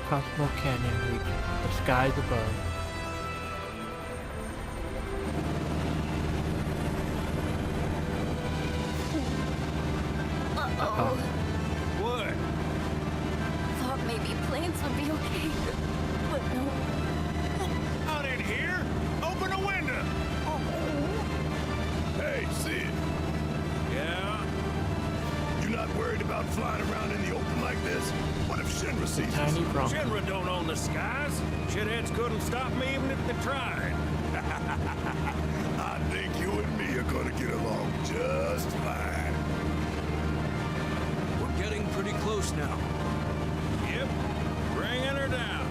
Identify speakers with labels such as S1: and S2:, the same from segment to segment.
S1: Cosmo Canyon region, the skies above.
S2: Uh-oh.
S3: What?
S2: Thought maybe planes would be okay, but no.
S3: Out in here? Open a window!
S4: Hey, Sid,
S3: Yeah?
S4: you not worried about flying around in the open like this? What if Shinra sees us?
S1: Tiny Bronco.
S3: Shinra don't own the skies. Shitheads couldn't stop me even if they tried.
S4: I think you and me are gonna get along just fine.
S5: We're getting pretty close now.
S3: Yep. Bringing her down.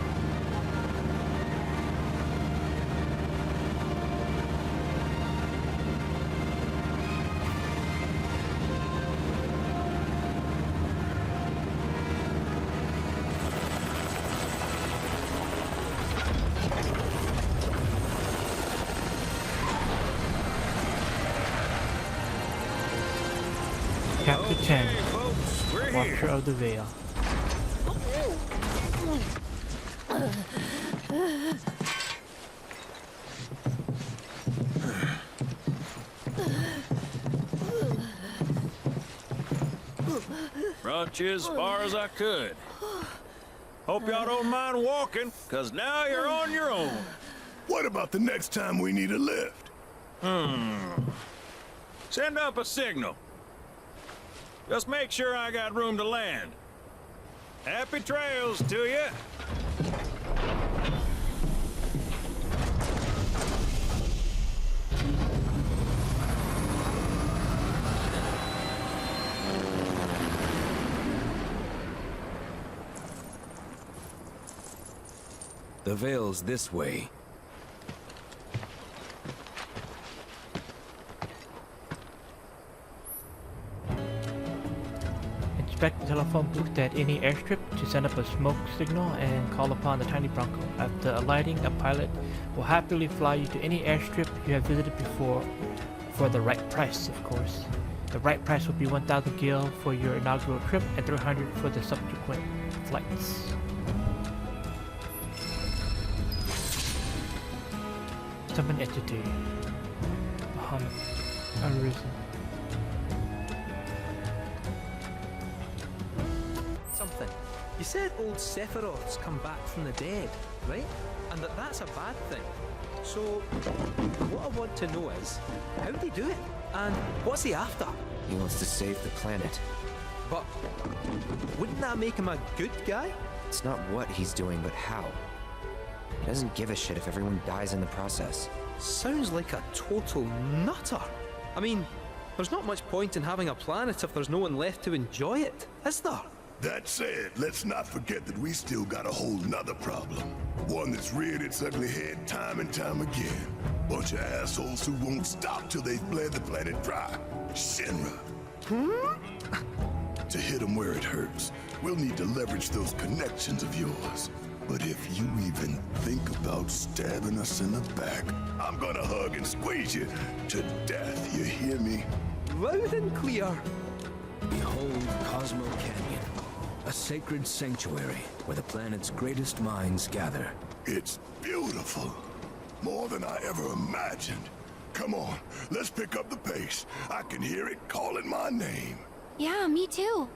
S1: Chapter 10,
S3: Okay, folks, we're
S1: Watcher
S3: here.
S1: of the Veil.
S3: Brought you as far as I could. Hope y'all don't mind walking, cause now you're on your own.
S4: What about the next time we need a lift?
S3: Send up a signal. Just make sure I got room to land. Happy trails to you.
S5: The Veil's this way.
S1: Inspect the telephone booth at any airstrip to send up a smoke signal and call upon the Tiny Bronco. After alighting, a pilot will happily fly you to any airstrip you have visited before for the right price, of course. The right price will be 1,000 gil for your inaugural trip and 300 for the subsequent flights. Summon entity. Bahamut. Arisen.
S6: Something. You said old Sephiroth's come back from the dead, right? And that's a bad thing. So, what I want to know is, how'd he do it? And what's he after?
S7: He wants to save the planet.
S6: But, wouldn't that make him a good guy?
S7: It's not what he's doing, but how. He doesn't give a shit if everyone dies in the process.
S6: Sounds like a total nutter. I mean, there's not much point in having a planet if there's no one left to enjoy it, is there?
S4: That said, let's not forget that we still got a whole nother problem. One that's reared its ugly head time and time again. Bunch of assholes who won't stop till they've bled the planet dry. Shinra. To hit them where it hurts, we'll need to leverage those connections of yours. But if you even think about stabbing us in the back, I'm gonna hug and squeeze you to death, you hear me?
S6: Loud and clear.
S5: Behold Cosmo Canyon, a sacred sanctuary where the planet's greatest minds gather.
S4: It's beautiful. More than I ever imagined. Come on, let's pick up the pace. I can hear it calling my name.
S2: Yeah, me too.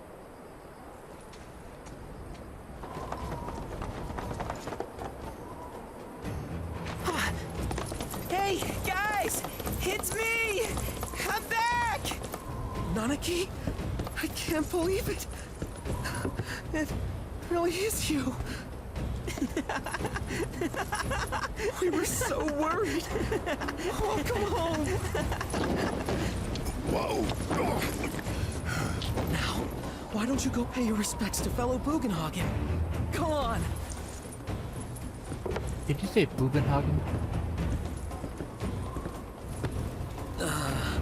S8: Hey, guys! It's me! I'm back!
S6: Nanaki? I can't believe it. It really is you. We were so worried. Welcome home.
S4: Whoa.
S6: Now, why don't you go pay your respects to fellow Bugenhagen? Go on.
S1: Did you say Bubenhagen?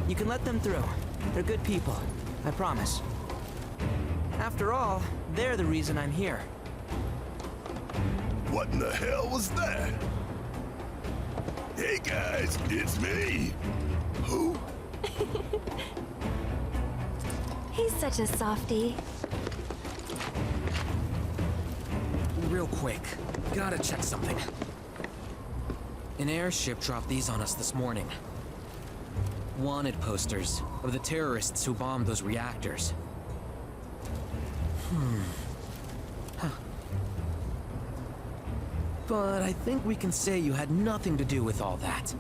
S8: You can let them through. They're good people. I promise. After all, they're the reason I'm here.
S4: What in the hell was that? Hey guys, it's me. Who?
S2: He's such a softie.
S6: We
S5: real quick. Gotta check something. An airship dropped these on us this morning. Wanted posters of the terrorists who bombed those reactors. But I think we can say you had nothing to do with all that.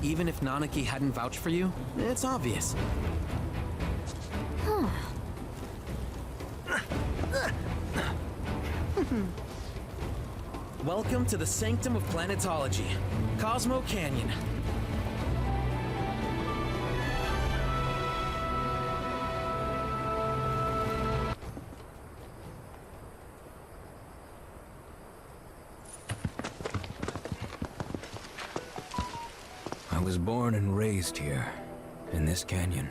S5: Even if Nanaki hadn't vouched for you, it's obvious. Welcome to the Sanctum of Planetology, Cosmo Canyon. I was born and raised here, in this canyon.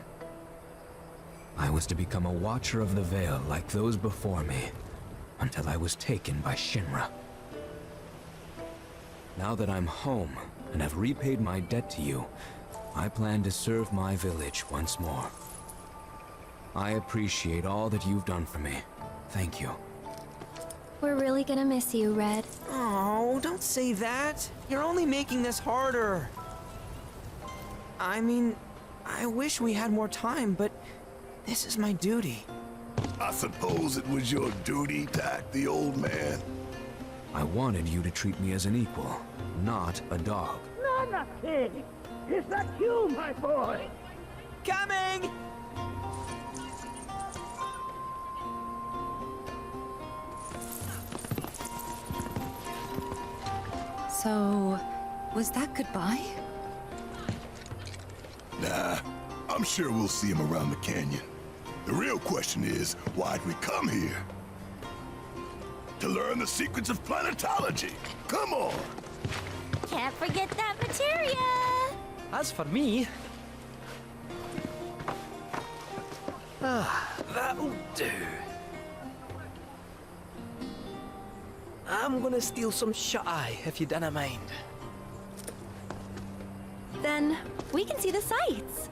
S5: I was to become a watcher of the Veil like those before me, until I was taken by Shinra. Now that I'm home, and have repaid my debt to you, I plan to serve my village once more. I appreciate all that you've done for me. Thank you.
S2: We're really gonna miss you, Red.
S8: Oh, don't say that. You're only making this harder. I mean, I wish we had more time, but this is my duty.
S4: I suppose it was your duty to act the old man.
S5: I wanted you to treat me as an equal, not a dog.
S9: Nanaki! Is that you, my boy?
S8: Coming!
S2: So, was that goodbye?
S4: Nah, I'm sure we'll see him around the canyon. The real question is, why'd we come here? To learn the secrets of planetology. Come on!
S2: Can't forget that materia!
S6: As for me... that'll do. I'm gonna steal some shut-eye, if you don't mind.
S2: Then, we can see the sights.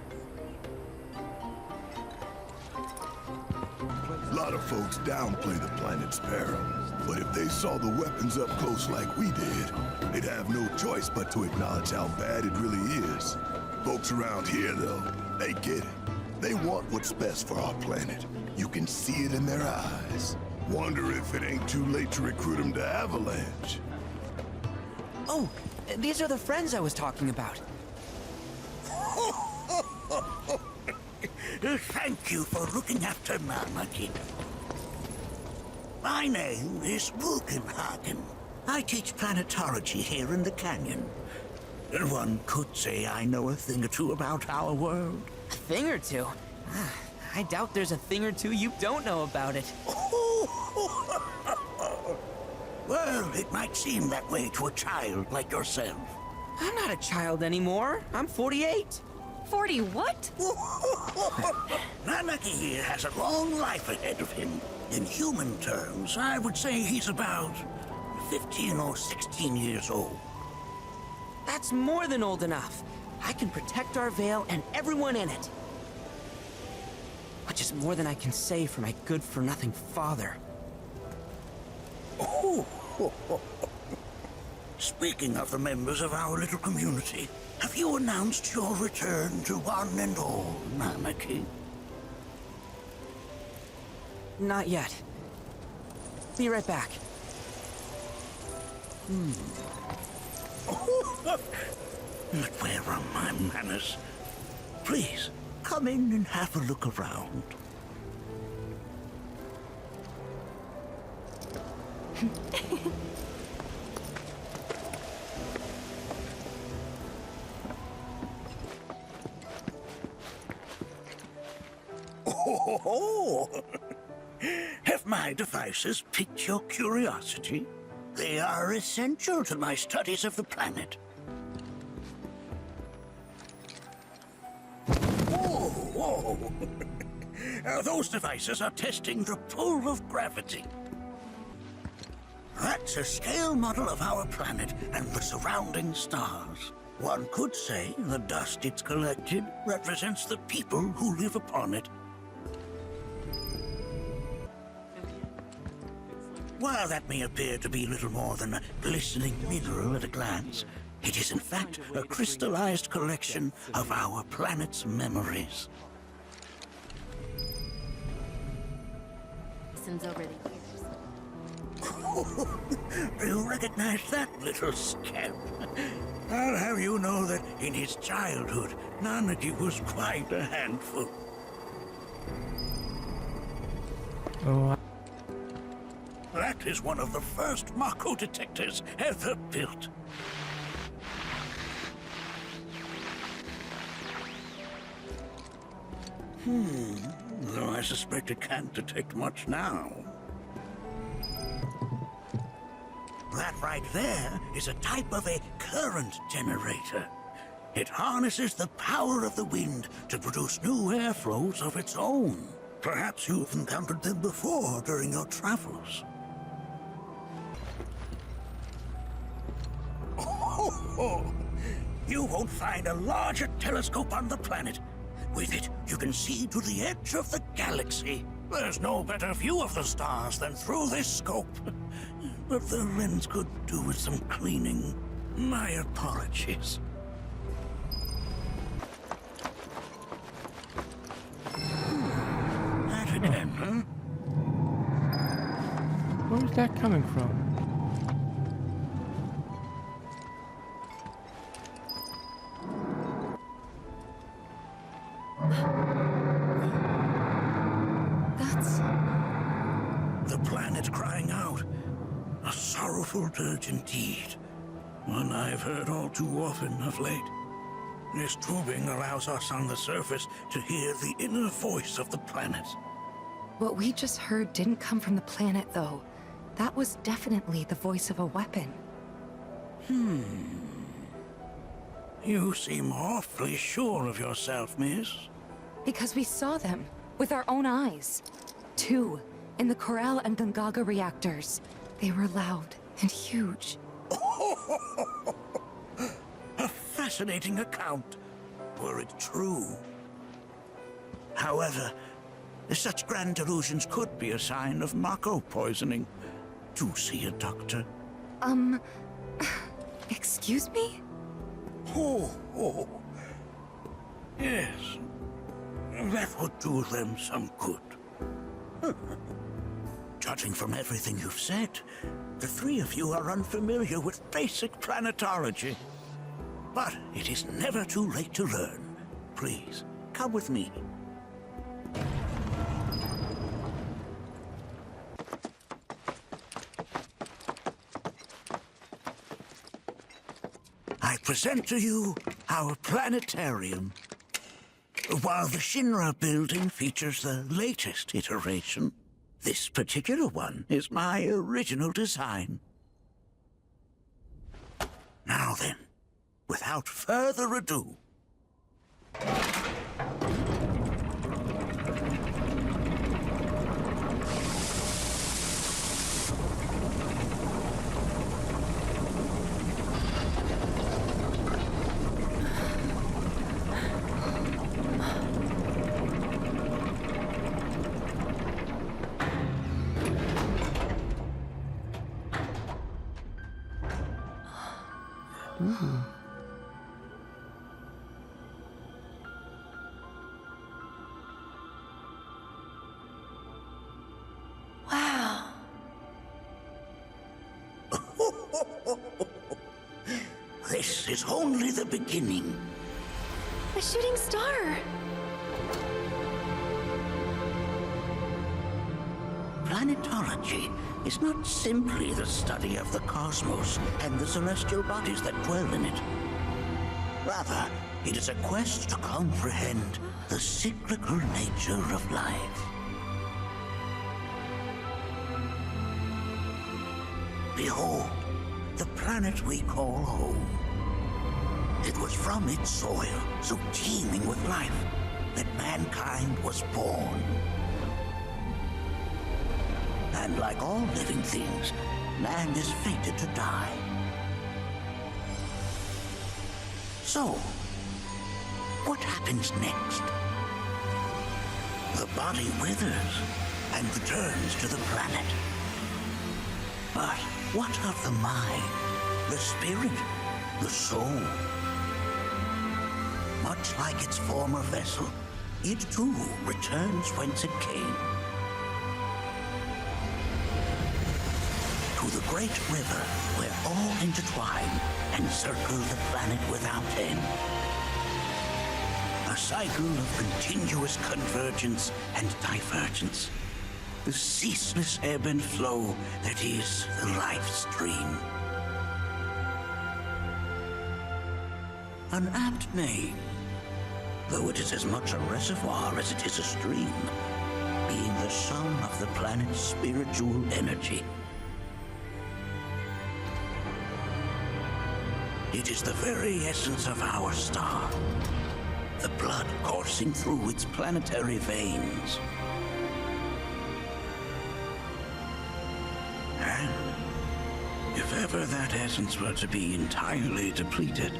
S4: A lot of folks downplay the planet's peril, but if they saw the weapons up close like we did, they'd have no choice but to acknowledge how bad it really is. Folks around here, though, they get it. They want what's best for our planet. You can see it in their eyes. Wonder if it ain't too late to recruit them to Avalanche.
S8: Oh, these are the friends I was talking about.
S9: Thank you for looking after Nanaki. My name is Buchenhagen. I teach planetology here in the canyon. One could say I know a thing or two about our world.
S8: A thing or two? I doubt there's a thing or two you don't know about it.
S9: Well, it might seem that way to a child like yourself.
S8: I'm not a child anymore. I'm 48.
S2: 40 what?
S9: Nanaki here has a long life ahead of him. In human terms, I would say he's about 15 or 16 years old.
S8: That's more than old enough. I can protect our Veil and everyone in it. Which is more than I can say for my good-for-nothing father.
S9: Speaking of the members of our little community, have you announced your return to one and all, Nanaki?
S8: Not yet. Be right back.
S9: But where are my manners? Please, come in and have a look around. Oh, have my devices piqued your curiosity? They are essential to my studies of the planet. Whoa! Those devices are testing the pull of gravity. That's a scale model of our planet and the surrounding stars. One could say the dust it's collected represents the people who live upon it. While that may appear to be little more than a glistening mineral at a glance, it is in fact a crystallized collection of our planet's memories.
S2: Since over the years.
S9: Do you recognize that little scamp? I'll have you know that in his childhood, Nanaki was quite a handful.
S1: Oh,
S9: That is one of the first Mako detectors ever built. Though I suspect it can't detect much now. That right there is a type of a current generator. It harnesses the power of the wind to produce new airflows of its own. Perhaps you've encountered them before during your travels. Oh, you won't find a larger telescope on the planet. With it, you can see to the edge of the galaxy. There's no better view of the stars than through this scope. But the lens could do with some cleaning. My apologies. That again, huh?
S1: where's that coming from?
S2: That's...
S9: The planet crying out. A sorrowful dirge indeed. One I've heard all too often of late. This tubing allows us on the surface to hear the inner voice of the planet.
S10: What we just heard didn't come from the planet, though. That was definitely the voice of a weapon.
S9: You seem awfully sure of yourself, miss.
S10: Because we saw them, with our own eyes. 2, in the Corel and Gungaga reactors. They were loud and huge.
S9: A fascinating account, were it true. However, such grand delusions could be a sign of Mako poisoning. Do see a doctor.
S10: Excuse me?
S9: Oh. Yes. That would do them some good. Judging from everything you've said, the three of you are unfamiliar with basic planetology. But it is never too late to learn. Please, come with me. I present to you our planetarium. While the Shinra building features the latest iteration, this particular one is my original design. Now then, without further ado,
S2: Wow.
S9: this is only the beginning.
S2: A shooting star.
S9: Planetology is not simply the study of the cosmos and the celestial bodies that dwell in it. Rather, it is a quest to comprehend the cyclical nature of life. Behold, the planet we call home. It was from its soil, so teeming with life, that mankind was born. And like all living things, man is fated to die. So, what happens next? The body withers and returns to the planet. But what of the mind, the spirit, the soul? Much like its former vessel, it too returns whence it came. To the great river where all intertwine and circle the planet without end. A cycle of continuous convergence and divergence. The ceaseless ebb and flow that is the life stream. An apt name, though it is as much a reservoir as it is a stream, being the sum of the planet's spiritual energy. It is the very essence of our star, the blood coursing through its planetary veins. And if ever that essence were to be entirely depleted,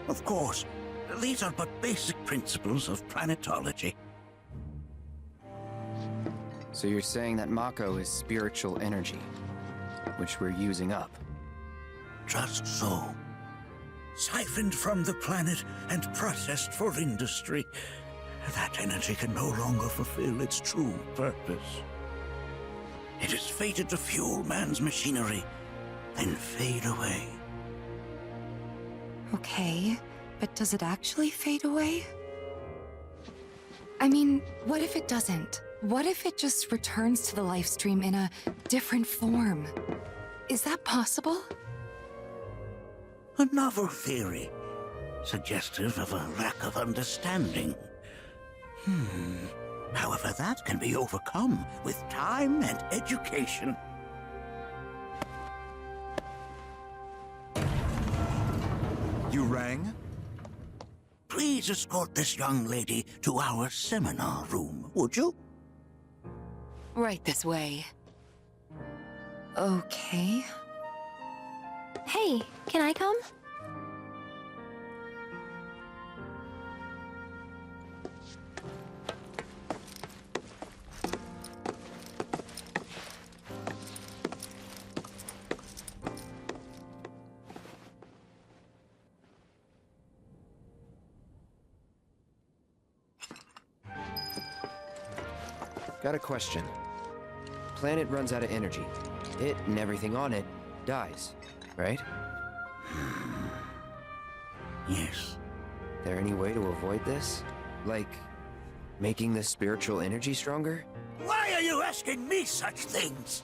S9: of course, these are but basic principles of planetology.
S7: So you're saying that Mako is spiritual energy, which we're using up?
S9: Just so. Siphoned from the planet and processed for industry, that energy can no longer fulfill its true purpose. It is fated to fuel man's machinery, then fade away.
S10: Okay, but does it actually fade away? I mean, what if it doesn't? What if it just returns to the life stream in a different form? Is that possible?
S9: A novel theory, suggestive of a lack of understanding. However, that can be overcome with time and education.
S11: You rang?
S9: Please escort this young lady to our seminar room, would you?
S10: Right this way. Okay.
S2: Hey, can I come?
S7: Got a question. Planet runs out of energy. It and everything on it dies, right?
S9: Yes.
S7: There any way to avoid this? Like, making the spiritual energy stronger?
S9: Why are you asking me such things?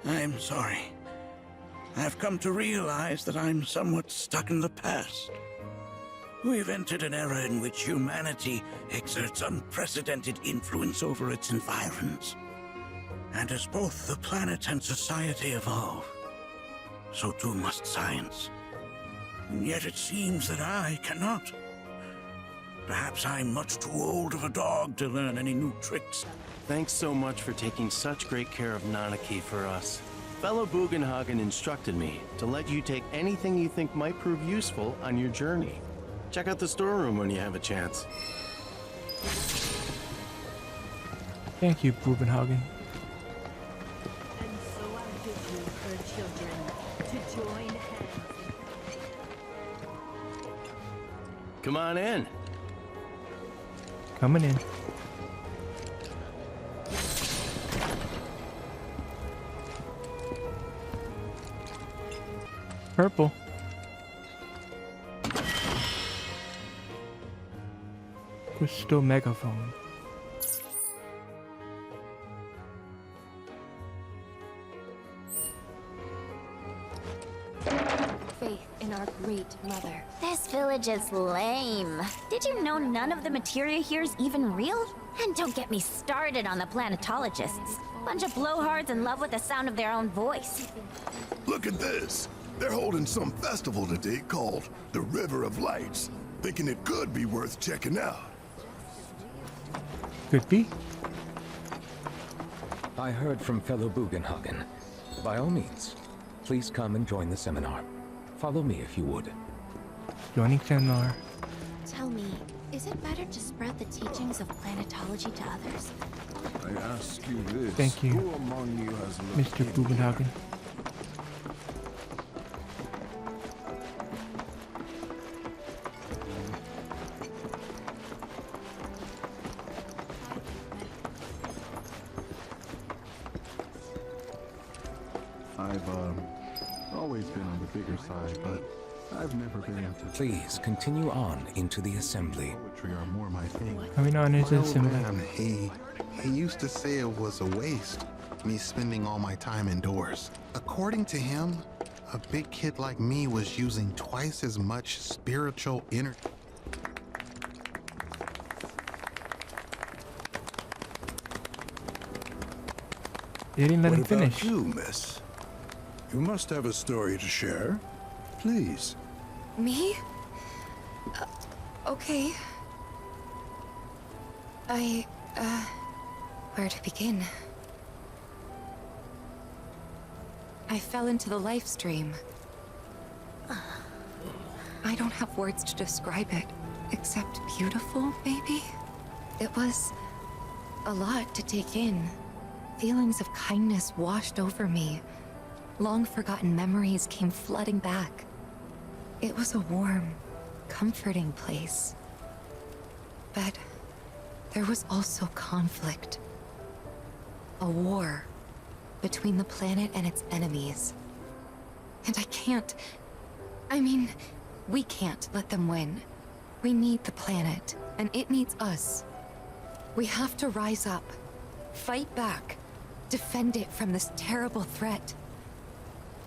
S9: I'm sorry. I've come to realize that I'm somewhat stuck in the past. We've entered an era in which humanity exerts unprecedented influence over its environs. And as both the planet and society evolve, so too must science. And yet it seems that I cannot. Perhaps I'm much too old of a dog to learn any new tricks.
S12: Thanks so much for taking such great care of Nanaki for us. Fellow Bugenhagen instructed me to let you take anything you think might prove useful on your journey. Check out the storeroom when you have a chance.
S1: Thank you, Bugenhagen.
S13: And so I bid you, her children, to join hands.
S12: Come on in.
S1: Coming in. Purple. Crystal megaphone.
S2: Faith in our great
S10: Mother.
S2: This village is lame. Did you know none of the materia here is even real? And don't get me started on the planetologists. Bunch of blowhards in love with the sound of their own voice.
S4: Look at this. They're holding some festival today called the River of Lights. Thinking it could be worth checking out.
S1: Could be.
S5: I heard from fellow Bugenhagen. By all means, please come and join the seminar. Follow me if you would.
S1: Joining seminar.
S2: Tell me, is it better to spread the teachings of planetology to others?
S11: I ask you this.
S1: Thank you,
S11: Who among you has
S1: Mr. Bugenhagen.
S14: I've always been on the bigger side, but I've never been into
S5: Please continue on into the assembly.
S14: poetry or more my thing.
S1: Coming on into the
S14: My old
S1: seminar.
S14: man, he used to say it was a waste, me spending all my time indoors. According to him, a big kid like me was using twice as much spiritual energy.
S1: They didn't let him
S11: What about
S1: finish.
S11: you, miss? You must have a story to share. Please.
S10: Me? Okay. Where to begin? I fell into the life stream. I don't have words to describe it, except beautiful, maybe? It was a lot to take in. Feelings of kindness washed over me. Long forgotten memories came flooding back. It was a warm, comforting place. But there was also conflict. A war between the planet and its enemies. And we can't let them win. We need the planet, and it needs us. We have to rise up, fight back, defend it from this terrible threat.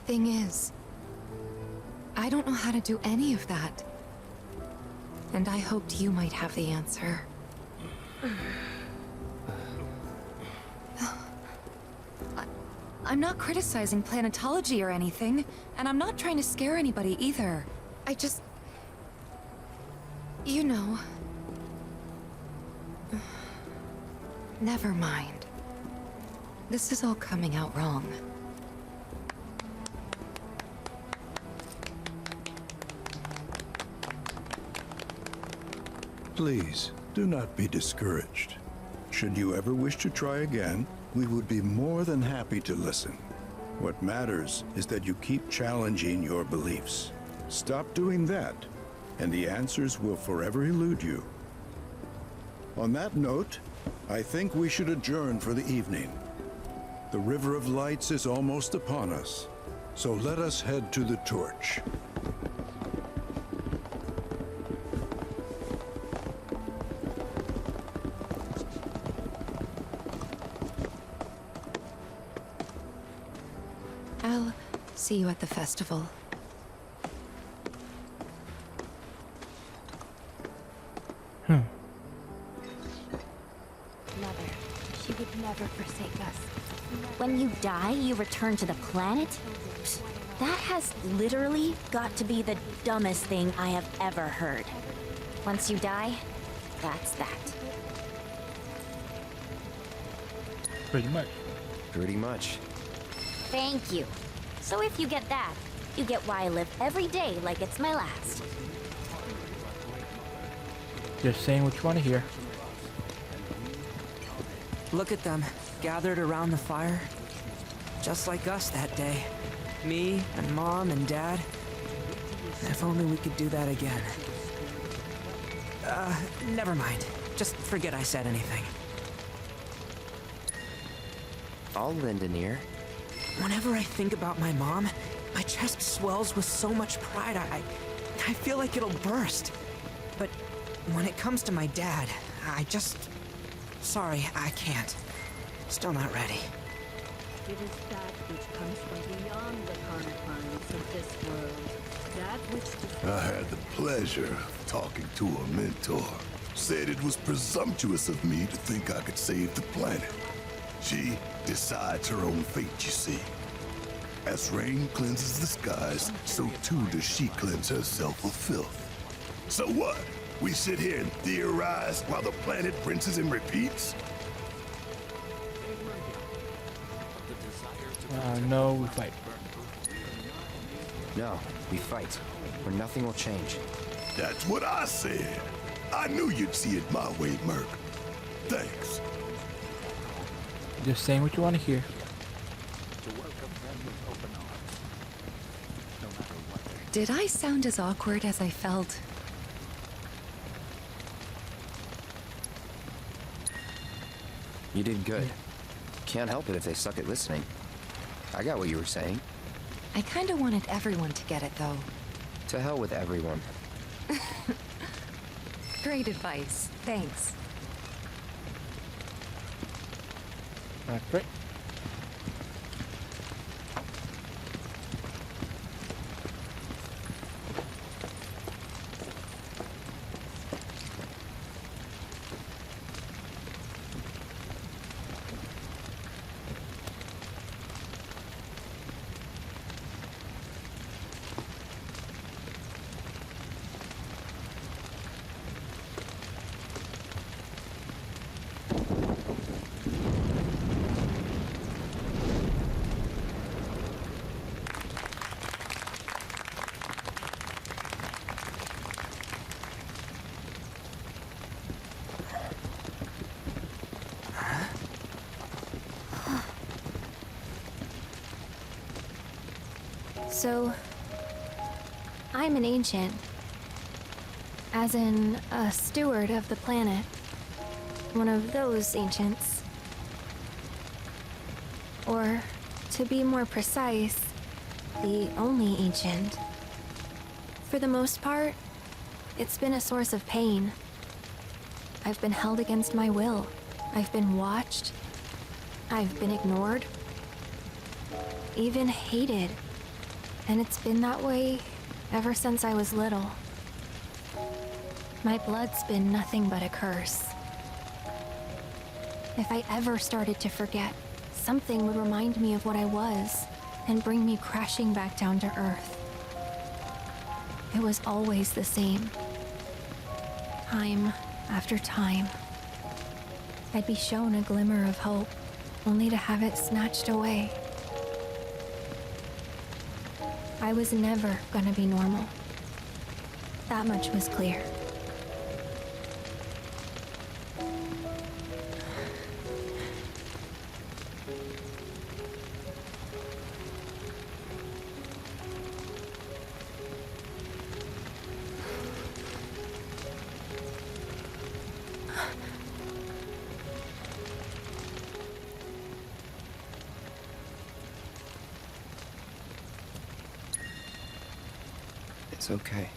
S10: Thing is, I don't know how to do any of that. And I hoped you might have the answer. I'm not criticizing planetology or anything, and I'm not trying to scare anybody either. I just... You know... Never mind. This is all coming out wrong.
S11: Please, do not be discouraged. Should you ever wish to try again, we would be more than happy to listen. What matters is that you keep challenging your beliefs. Stop doing that, and the answers will forever elude you. On that note, I think we should adjourn for the evening. The River of Lights is almost upon us, so let us head to the torch.
S10: I'll see you at the festival.
S2: Mother, she would never forsake us. When you die, you return to the planet? Psst, that has literally got to be the dumbest thing I have ever heard. Once you die, that's that.
S1: Pretty much.
S7: Pretty much.
S2: Thank you. So if you get that, you get why I live every day like it's my last.
S1: Just saying what you want to hear.
S8: Look at them, gathered around the fire. Just like us that day. Me and Mom and Dad. If only we could do that again. Never mind. Just forget I said anything.
S7: I'll lend an ear.
S8: Whenever I think about my mom, my chest swells with so much pride, I feel like it'll burst. But when it comes to my dad, I just... Sorry, I can't. Still not ready.
S13: It is sad which comes from beyond the confines of this world. That which
S4: I had the pleasure of talking to a mentor. Said it was presumptuous of me to think I could save the planet. She decides her own fate, you see. As rain cleanses the skies, so too does she cleanse herself of filth. So what? We sit here and theorize while the planet rinses and repeats?
S1: No, we fight.
S7: No, we fight, or nothing will change.
S4: That's what I said. I knew you'd see it my way, Merc. Thanks.
S1: Just saying what you want to hear.
S10: Did I sound as awkward as I felt?
S7: You did good. Can't help it if they suck at listening. I got what you were saying.
S10: I kinda wanted everyone to get it, though.
S7: To hell with everyone.
S10: Great advice. Thanks.
S1: That's great.
S2: So, I'm an ancient. As in, a steward of the planet. One of those ancients. Or, to be more precise, the only ancient. For the most part, it's been a source of pain. I've been held against my will. I've been watched. I've been ignored. Even hated. And it's been that way ever since I was little. My blood's been nothing but a curse. If I ever started to forget, something would remind me of what I was and bring me crashing back down to Earth. It was always the same. Time after time. I'd be shown a glimmer of hope, only to have it snatched away. I was never gonna be normal. That much was clear.
S7: It's okay.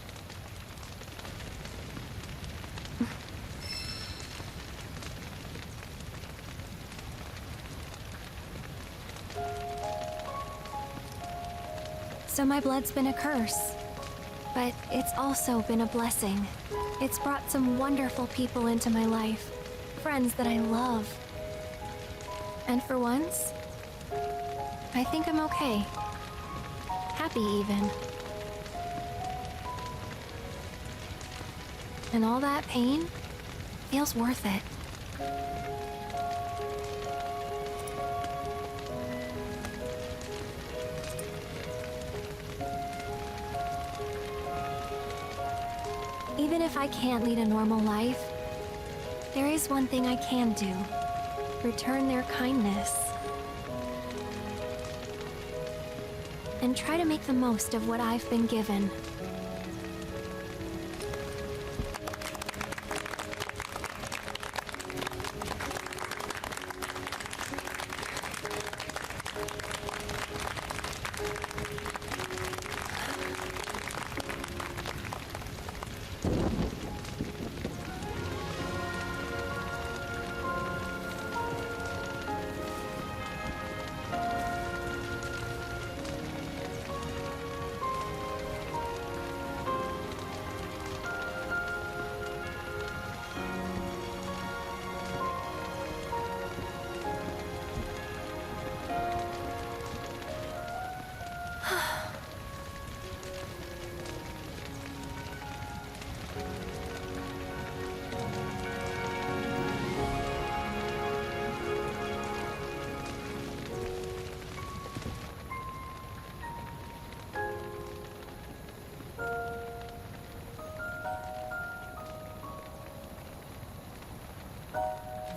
S2: So my blood's been a curse, but it's also been a blessing. It's brought some wonderful people into my life, friends that I love. And for once, I think I'm okay. Happy even. And all that pain feels worth it. Even if I can't lead a normal life, there is one thing I can do. Return their kindness. And try to make the most of what I've been given.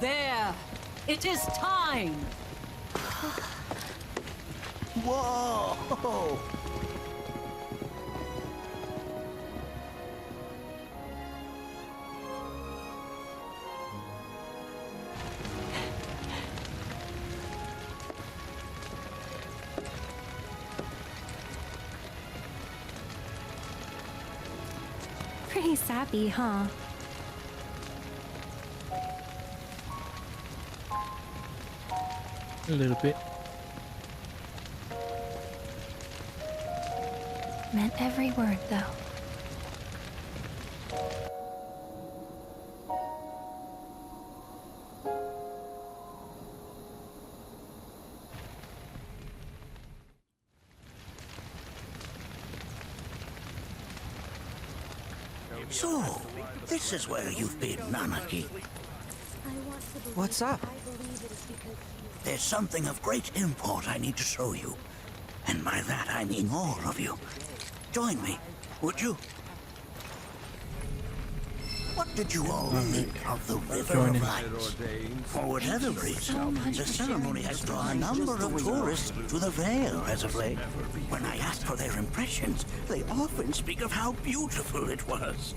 S13: There! It is time!
S9: Whoa!
S2: Pretty sappy, huh?
S1: A little bit.
S2: Meant every word, though.
S9: So, this is where you've been, Nanaki.
S8: What's up?
S9: There's something of great import I need to show you. And by that I mean all of you. Join me, would you? What did you all think of the River of Lights? For whatever reason, the ceremony has drawn a number of tourists to the Vale as of late. When I ask for their impressions, they often speak of how beautiful it was.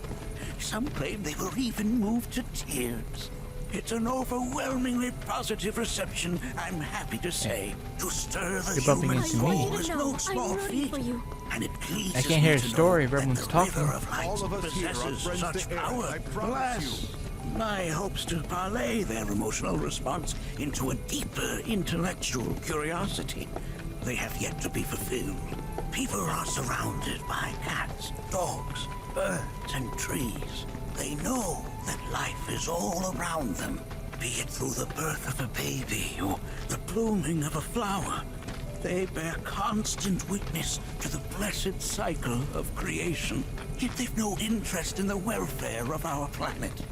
S9: Some claim they were even moved to tears. It's an overwhelmingly positive reception, I'm happy to say. To stir the human soul is no small feat, and it pleases
S1: I can't hear a story if everyone's talking.
S9: All of us possesses such power. Alas, my hopes to parlay their emotional response into a deeper intellectual curiosity. They have yet to be fulfilled. People are surrounded by cats, dogs, birds, and trees. They know that life is all around them, be it through the birth of a baby or the blooming of a flower. They bear constant witness to the blessed cycle of creation, yet they've no interest in the welfare of our planet.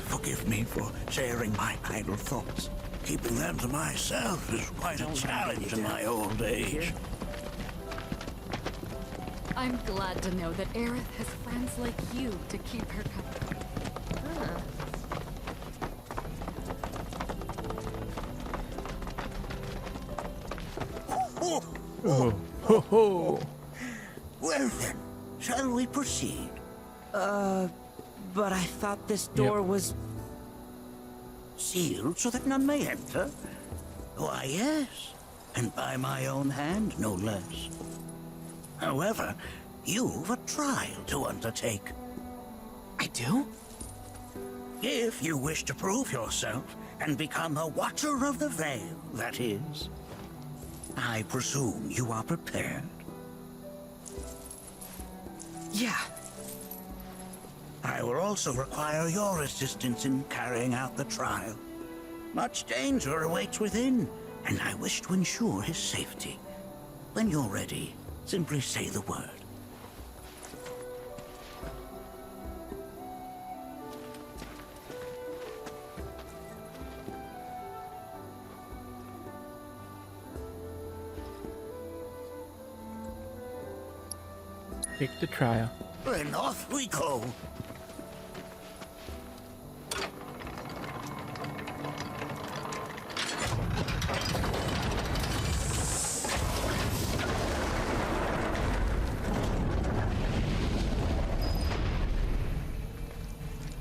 S9: Forgive me for sharing my idle thoughts. Keeping them to myself is quite a challenge in my old age.
S13: I'm glad to know that Aerith has friends like you to keep her company. Huh.
S9: Well then, shall we proceed?
S8: But I thought this door was...
S9: Sealed so that none may enter? Why, yes. And by my own hand, no less. However, you've a trial to undertake.
S8: I do?
S9: If you wish to prove yourself and become a Watcher of the Vale, that is. I presume you are prepared.
S8: Yeah.
S9: I will also require your assistance in carrying out the trial. Much danger awaits within, and I wish to ensure his safety. When you're ready, simply say the word.
S1: Pick the trial.
S9: Then off we go.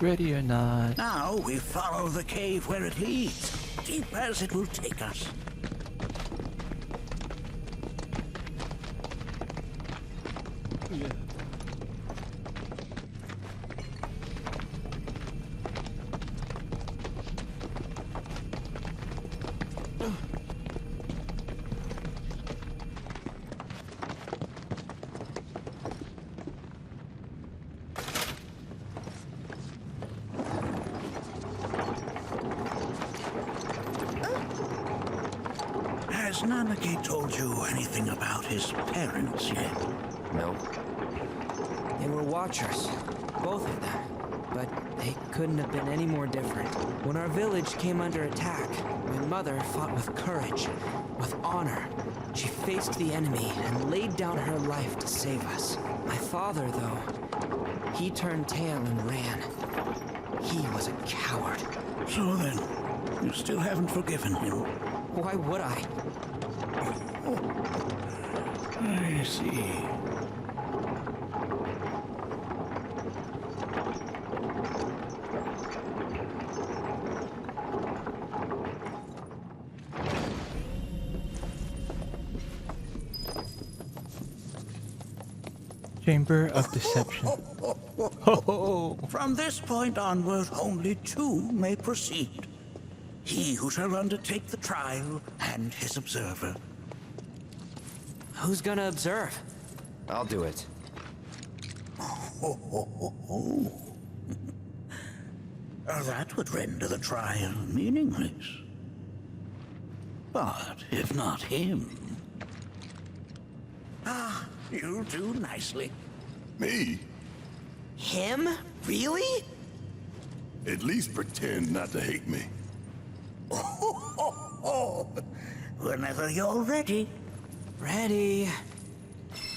S1: Ready or not.
S9: Now we follow the cave where it leads, deep as it will take us. Has Nanaki told you anything about his parents yet?
S8: No. They were Watchers, both of them. But they couldn't have been any more different. When our village came under attack, my mother fought with courage, with honor. She faced the enemy and laid down her life to save us. My father, though, He turned tail and ran. He was a coward.
S9: So then, you still haven't forgiven him?
S8: Why would I?
S9: I see.
S1: Chamber of Deception.
S9: From this point onward, only two may proceed. He who shall undertake the trial and his observer.
S8: Who's gonna observe?
S7: I'll do it.
S9: That would render the trial meaningless. But if not him... you'll do nicely.
S4: Me?
S8: Him? Really?
S4: At least pretend not to hate me.
S9: Whenever you're ready.
S8: Ready.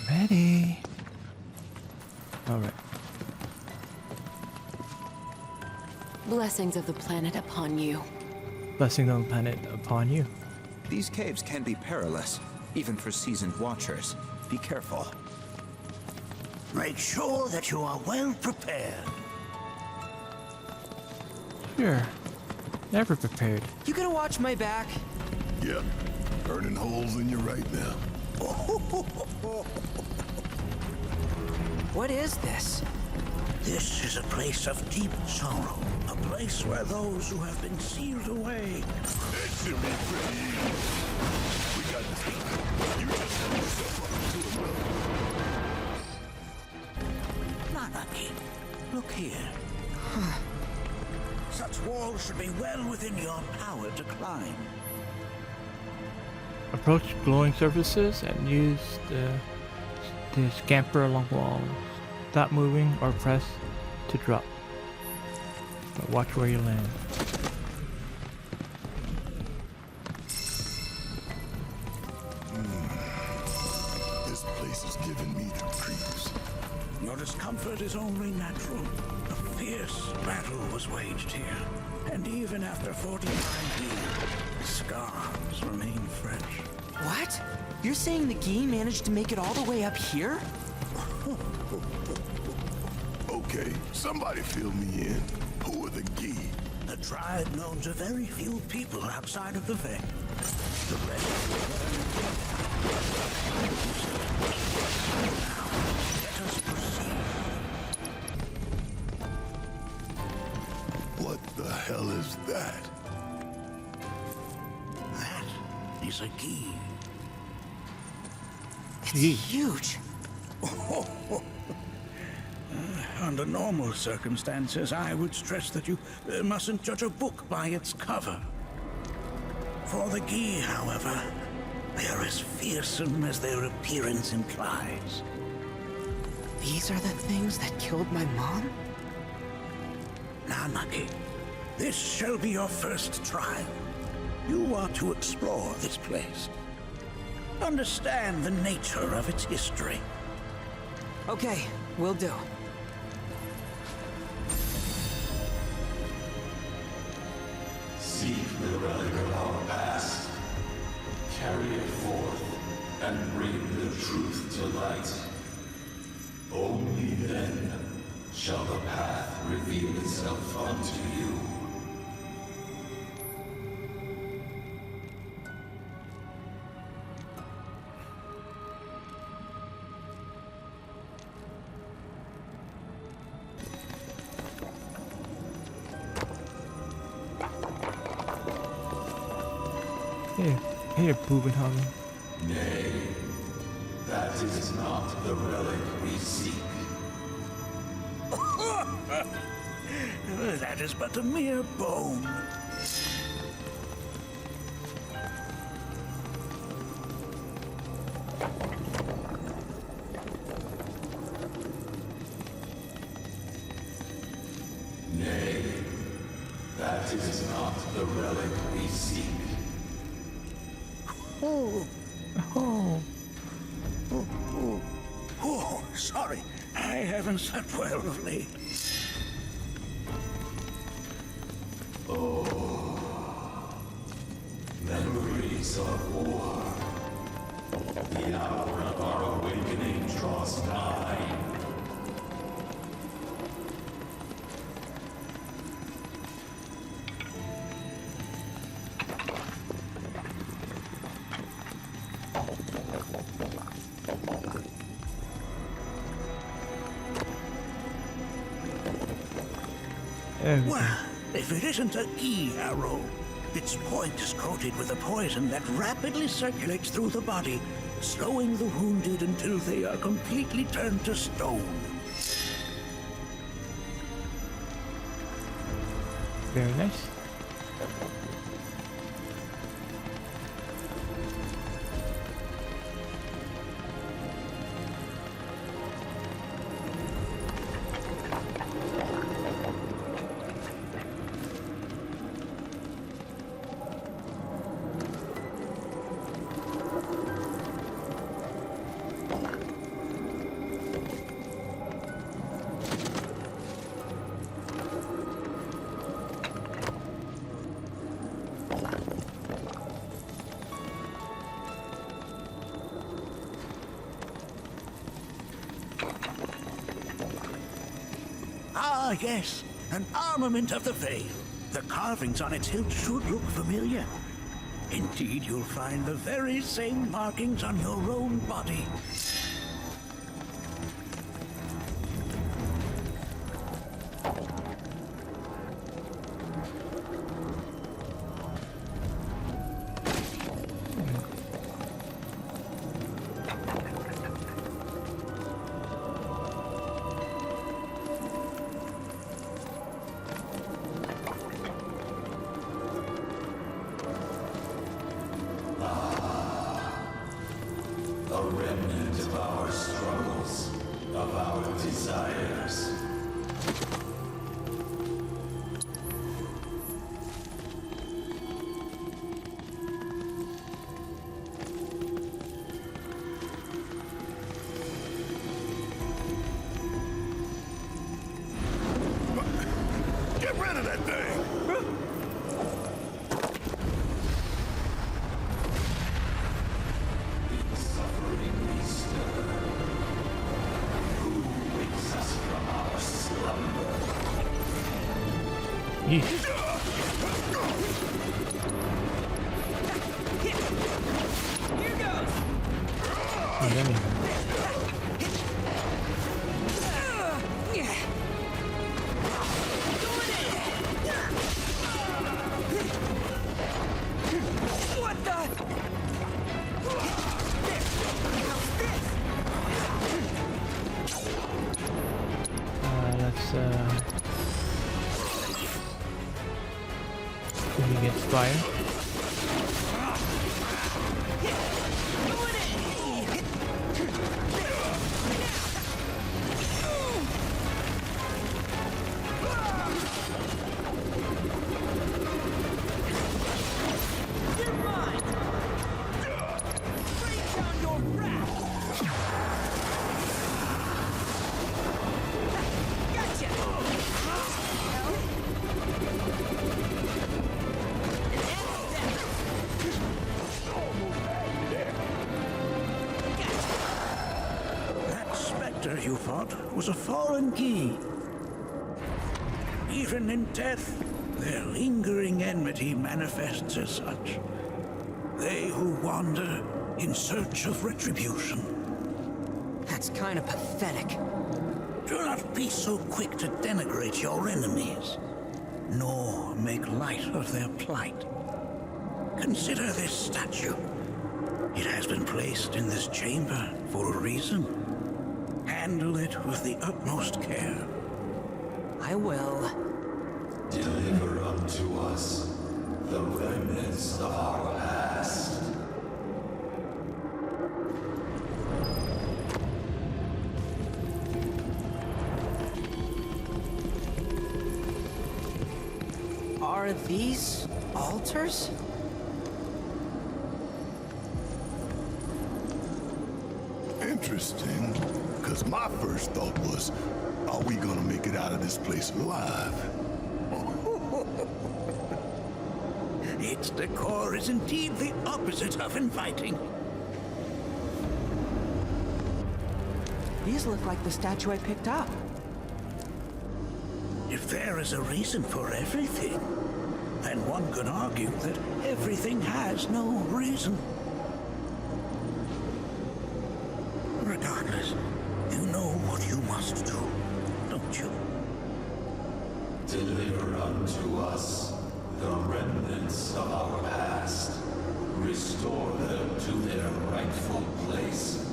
S1: Ready. Alright.
S15: Blessings of the planet upon you.
S1: Blessing on the planet upon you.
S5: These caves can be perilous, even for seasoned watchers. Be careful.
S9: Make sure that you are well prepared.
S1: Sure. Never prepared.
S8: You gonna watch my back?
S4: Yep. Burning holes in you right now.
S8: What is this?
S9: This is a place of deep sorrow. A place where those who have been sealed away...
S4: That should be pretty easy. We got this covered. You just set yourself up to
S9: Nanaki, look here. Such walls should be well within your power to climb.
S1: Approach glowing surfaces and use the scamper along walls. Stop moving or press to drop. But watch where you land.
S4: This place is giving me the creeps.
S9: Your discomfort is only natural. A fierce battle was waged here. And even after 49 years, the scars remain fresh.
S8: What? You're saying the Gi managed to make it all the way up here?
S4: Okay, somebody fill me in. Who are the Gi?
S9: A tribe known to very few people outside of the Veil. The rest let us proceed.
S4: What the hell is that?
S9: That is a Gi.
S8: It's huge.
S9: Under normal circumstances, I would stress that you mustn't judge a book by its cover. For the Gi, however, they are as fearsome as their appearance implies.
S8: These are the things that killed my mom?
S9: Nanaki, this shall be your first trial. You are to explore this place. Understand the nature of its history.
S8: Okay, will do.
S16: Seek the relic of our past. Carry it forth and bring the truth to light. Only then shall the path reveal itself unto you.
S1: Here, Bubenhagen.
S16: Nay, that is not the relic we seek.
S9: That is but a mere bone.
S16: Nay, that is not the relic we seek.
S9: Oh, sorry. I haven't slept well of late.
S16: Memories of war. The hour of our awakening draws nigh.
S9: Well, if it isn't a key arrow, its point is coated with a poison that rapidly circulates through the body, slowing the wounded until they are completely turned to stone.
S1: Very nice.
S9: Ah, yes, an armament of the Veil. The carvings on its hilt should look familiar. Indeed, you'll find the very same markings on your own body.
S16: A remnant of our struggles, of our desires.
S4: Get rid of that thing!
S8: What the?
S1: Let's see if he gets fire.
S9: You fought was a foreign key. Even in death, their lingering enmity manifests as such. They who wander in search of retribution.
S8: That's kind of pathetic.
S9: Do not be so quick to denigrate your enemies, nor make light of their plight. Consider this statue. It has been placed in this chamber for a reason. Handle it with the utmost care.
S8: I will.
S16: Deliver unto us the remnants of our past.
S8: Are these altars?
S4: Interesting. Because my first thought was, are we gonna make it out of this place alive?
S9: Its decor is indeed the opposite of inviting.
S8: These look like the statue I picked up.
S9: If there is a reason for everything, then one could argue that everything has no reason. Regardless, you know what you must do, don't you?
S16: Deliver unto us the remnants of our past. Restore them to their rightful place.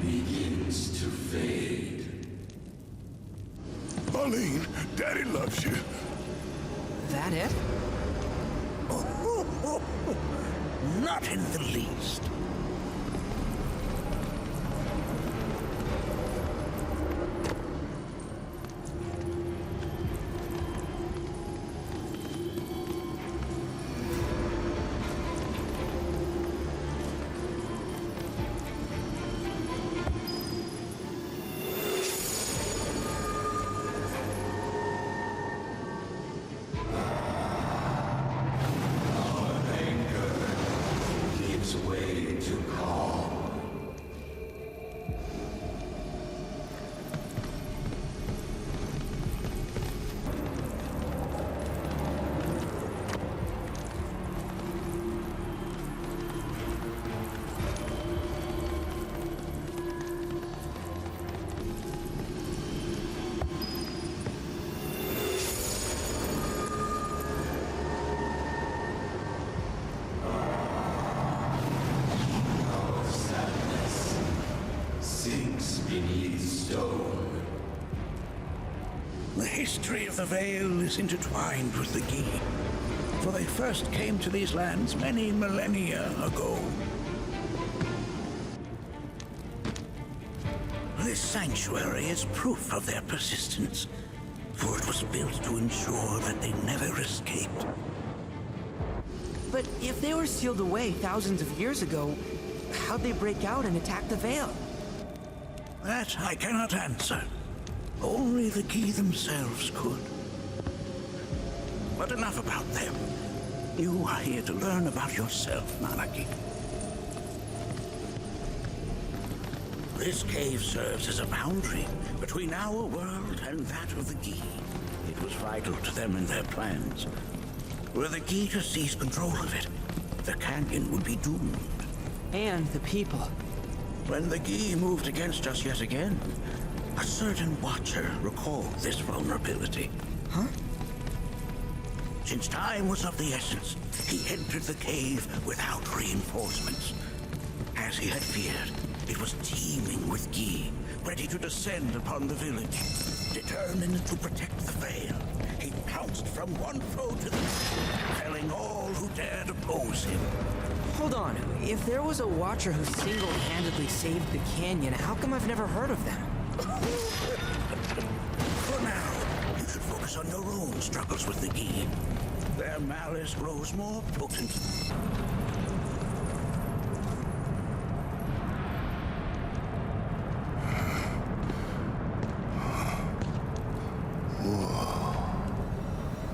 S16: Begins to fade.
S4: Marlene, Daddy loves you.
S8: That it?
S9: Not in the least.
S16: Way to calm. Beneath stone.
S9: The history of the Vale is intertwined with the Gi, for they first came to these lands many millennia ago. This sanctuary is proof of their persistence, for it was built to ensure that they never escaped.
S8: But if they were sealed away thousands of years ago, how'd they break out and attack the Vale?
S9: That I cannot answer. Only the Gi themselves could. But enough about them. You are here to learn about yourself, Nanaki. This cave serves as a boundary between our world and that of the Gi. It was vital to them in their plans. Were the Gi to seize control of it, the canyon would be doomed.
S8: And the people.
S9: When the Gi moved against us yet again, a certain Watcher recalled this vulnerability.
S8: Huh?
S9: Since time was of the essence, he entered the cave without reinforcements. As he had feared, it was teeming with Gi, ready to descend upon the village. Determined to protect the Vale, he pounced from one foe to the next, felling all who dared oppose him.
S8: Hold on, if there was a Watcher who single-handedly saved the canyon, how come I've never heard of them?
S9: For now, you should focus on your own struggles with the Gi. Their malice grows more potent.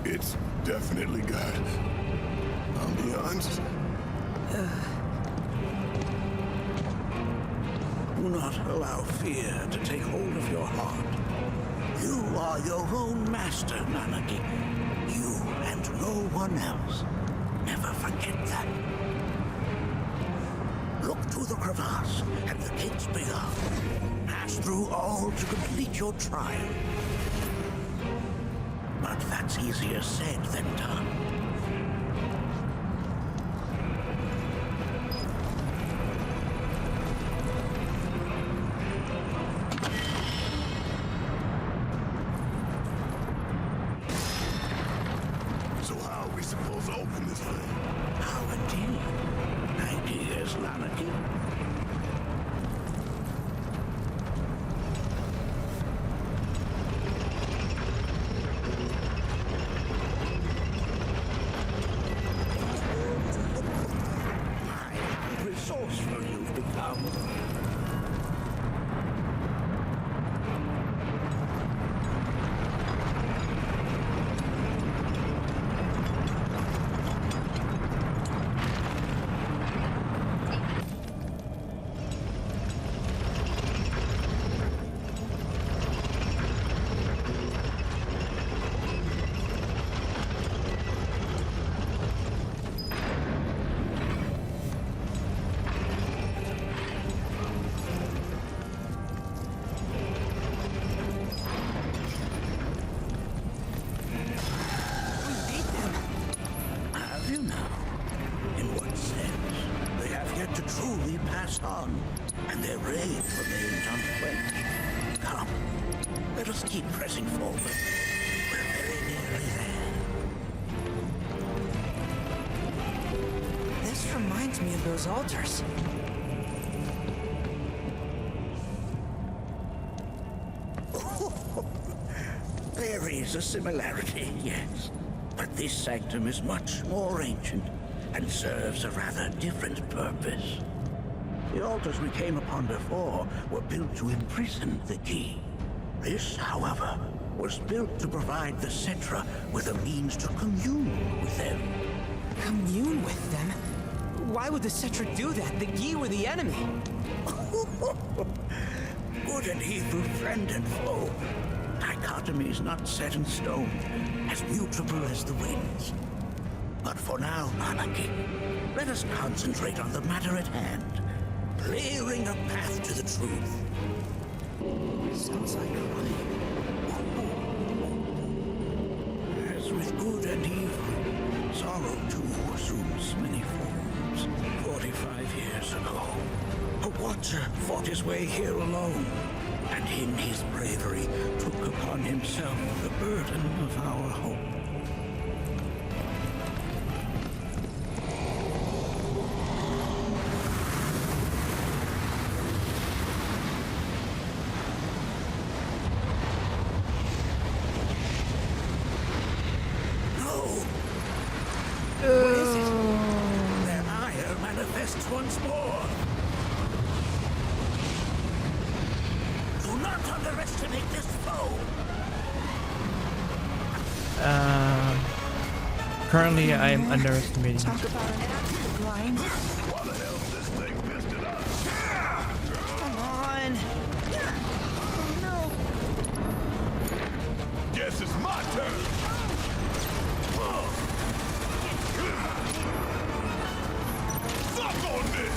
S4: It's definitely got ambiance.
S9: Do not allow fear to take hold of your heart. You are your own master, Nanaki. You and no one else. Never forget that. Look to the crevasse and the gates beyond. Pass through all to complete your trial. But that's easier said than done.
S4: So
S9: resourceful you've become. On, and their rage remains unquenched. Come, let us keep pressing forward. We're very nearly there.
S8: This reminds me of those altars.
S9: There is a similarity, yes. But this sanctum is much more ancient and serves a rather different purpose. The altars we came upon before were built to imprison the key. This, however, was built to provide the Cetra with a means to commune with them.
S8: Commune with them? Why would the Cetra do that? The Gi were the enemy.
S9: Good and evil, friend and foe. Dichotomy is not set in stone, as mutable as the winds. But for now, Monarchy, let us concentrate on the matter at hand. Clearing a path to the truth.
S8: Sounds like crying.
S9: As with good and evil, sorrow too assumes many forms. 45 years ago, a watcher fought his way here alone, and in his bravery took upon himself the burden of our hope. Once more. Do not underestimate this foe.
S1: Currently I am underestimating.
S8: Talk about an active blind.
S4: Why the hell is this thing pissed it up?
S8: Come on. Oh
S4: no. Guess it's my turn. Fuck on this!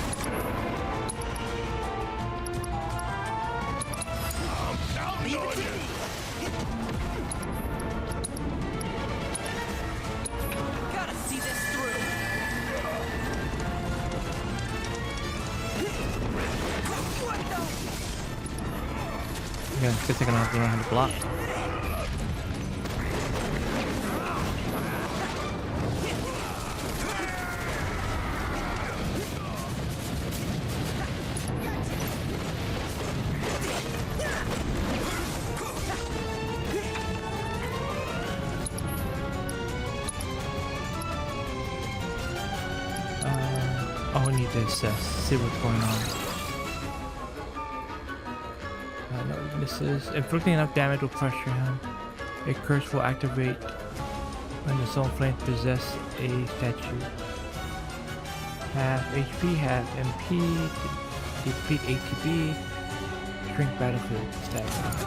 S4: I'm counting on you!
S8: Gotta see this through! What the?
S1: Yeah, it's gonna have to learn how to block. All we need to see what's going on. No weaknesses. Inflicting enough damage will pressure him. A curse will activate when the Soul Flame possess a statue. Half HP, half MP, deplete ATB, shrink battlefield status.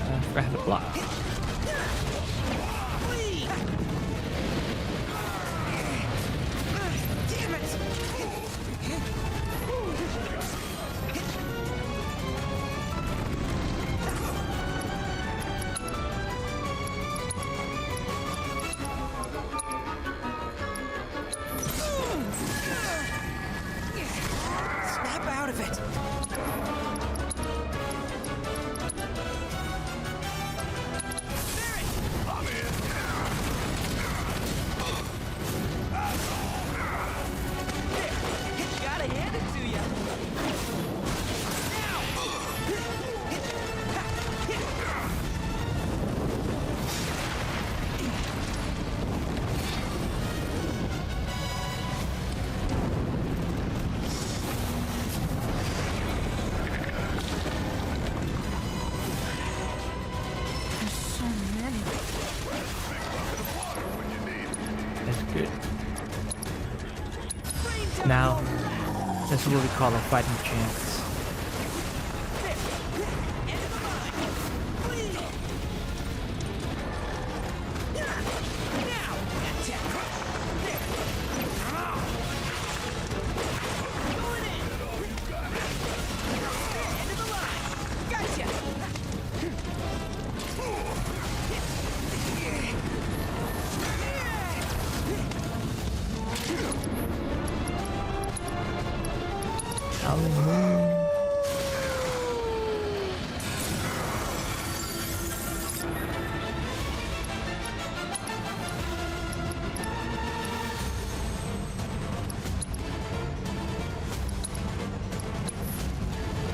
S1: forgot how to block.
S8: Damn it! Snap out of it! Gotta hand it to ya! There's so many.
S1: That's good. Now, this is what we call a fighting chance.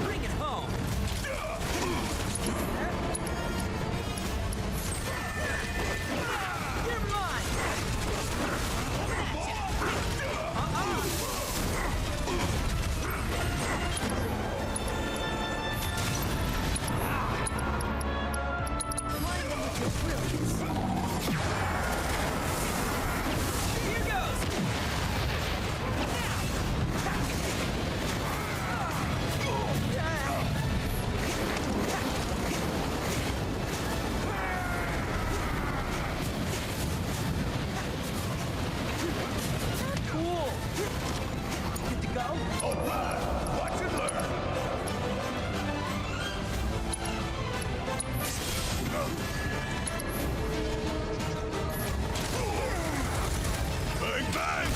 S8: Bring it home! You're mine! Here goes! Cool! Good to go?
S4: Alright, watch and learn. Bang, bang!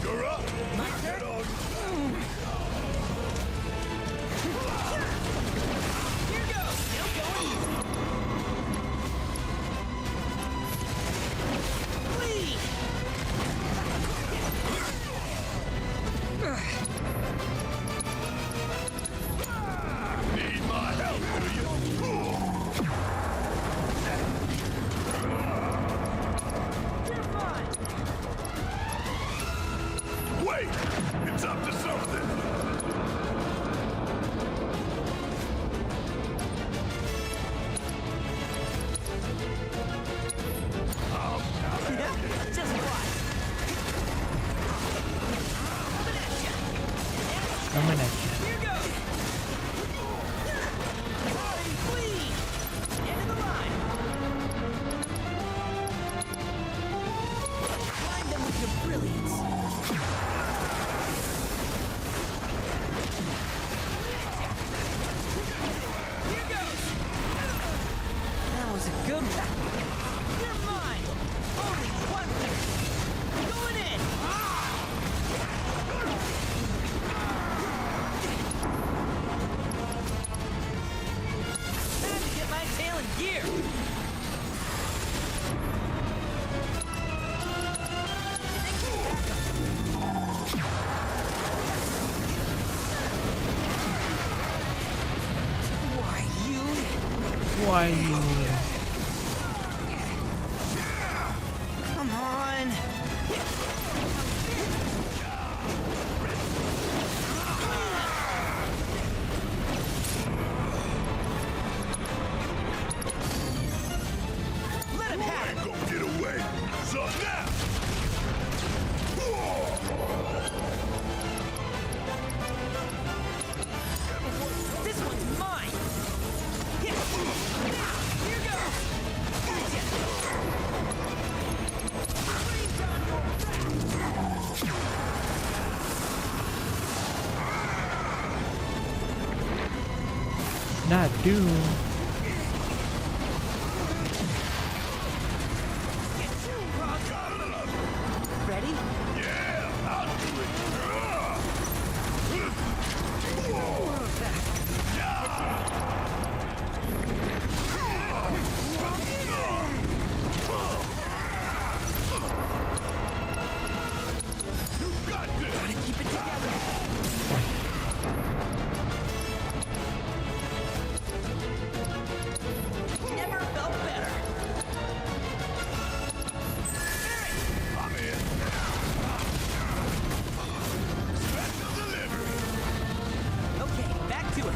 S4: You're up!
S8: My turn? Here goes! Still going easy. Flee!
S4: Need my help, do you?
S8: You're fine!
S4: Wait! It's up to something!
S8: Just watch!
S1: Coming at you.
S8: Here goes! Flee! End of the line! Blind them with your brilliance! Here goes! That was a good one! You're mine! Only one thing! Going in! Time to get my tail in gear! Why you?
S1: Why you?
S8: Come on! Let him have it!
S4: Go get away! So now!
S8: This one's mine!
S1: Not Doom.
S8: Ready?
S4: Yeah, I'll do it.
S8: Never felt better. Okay, back to it.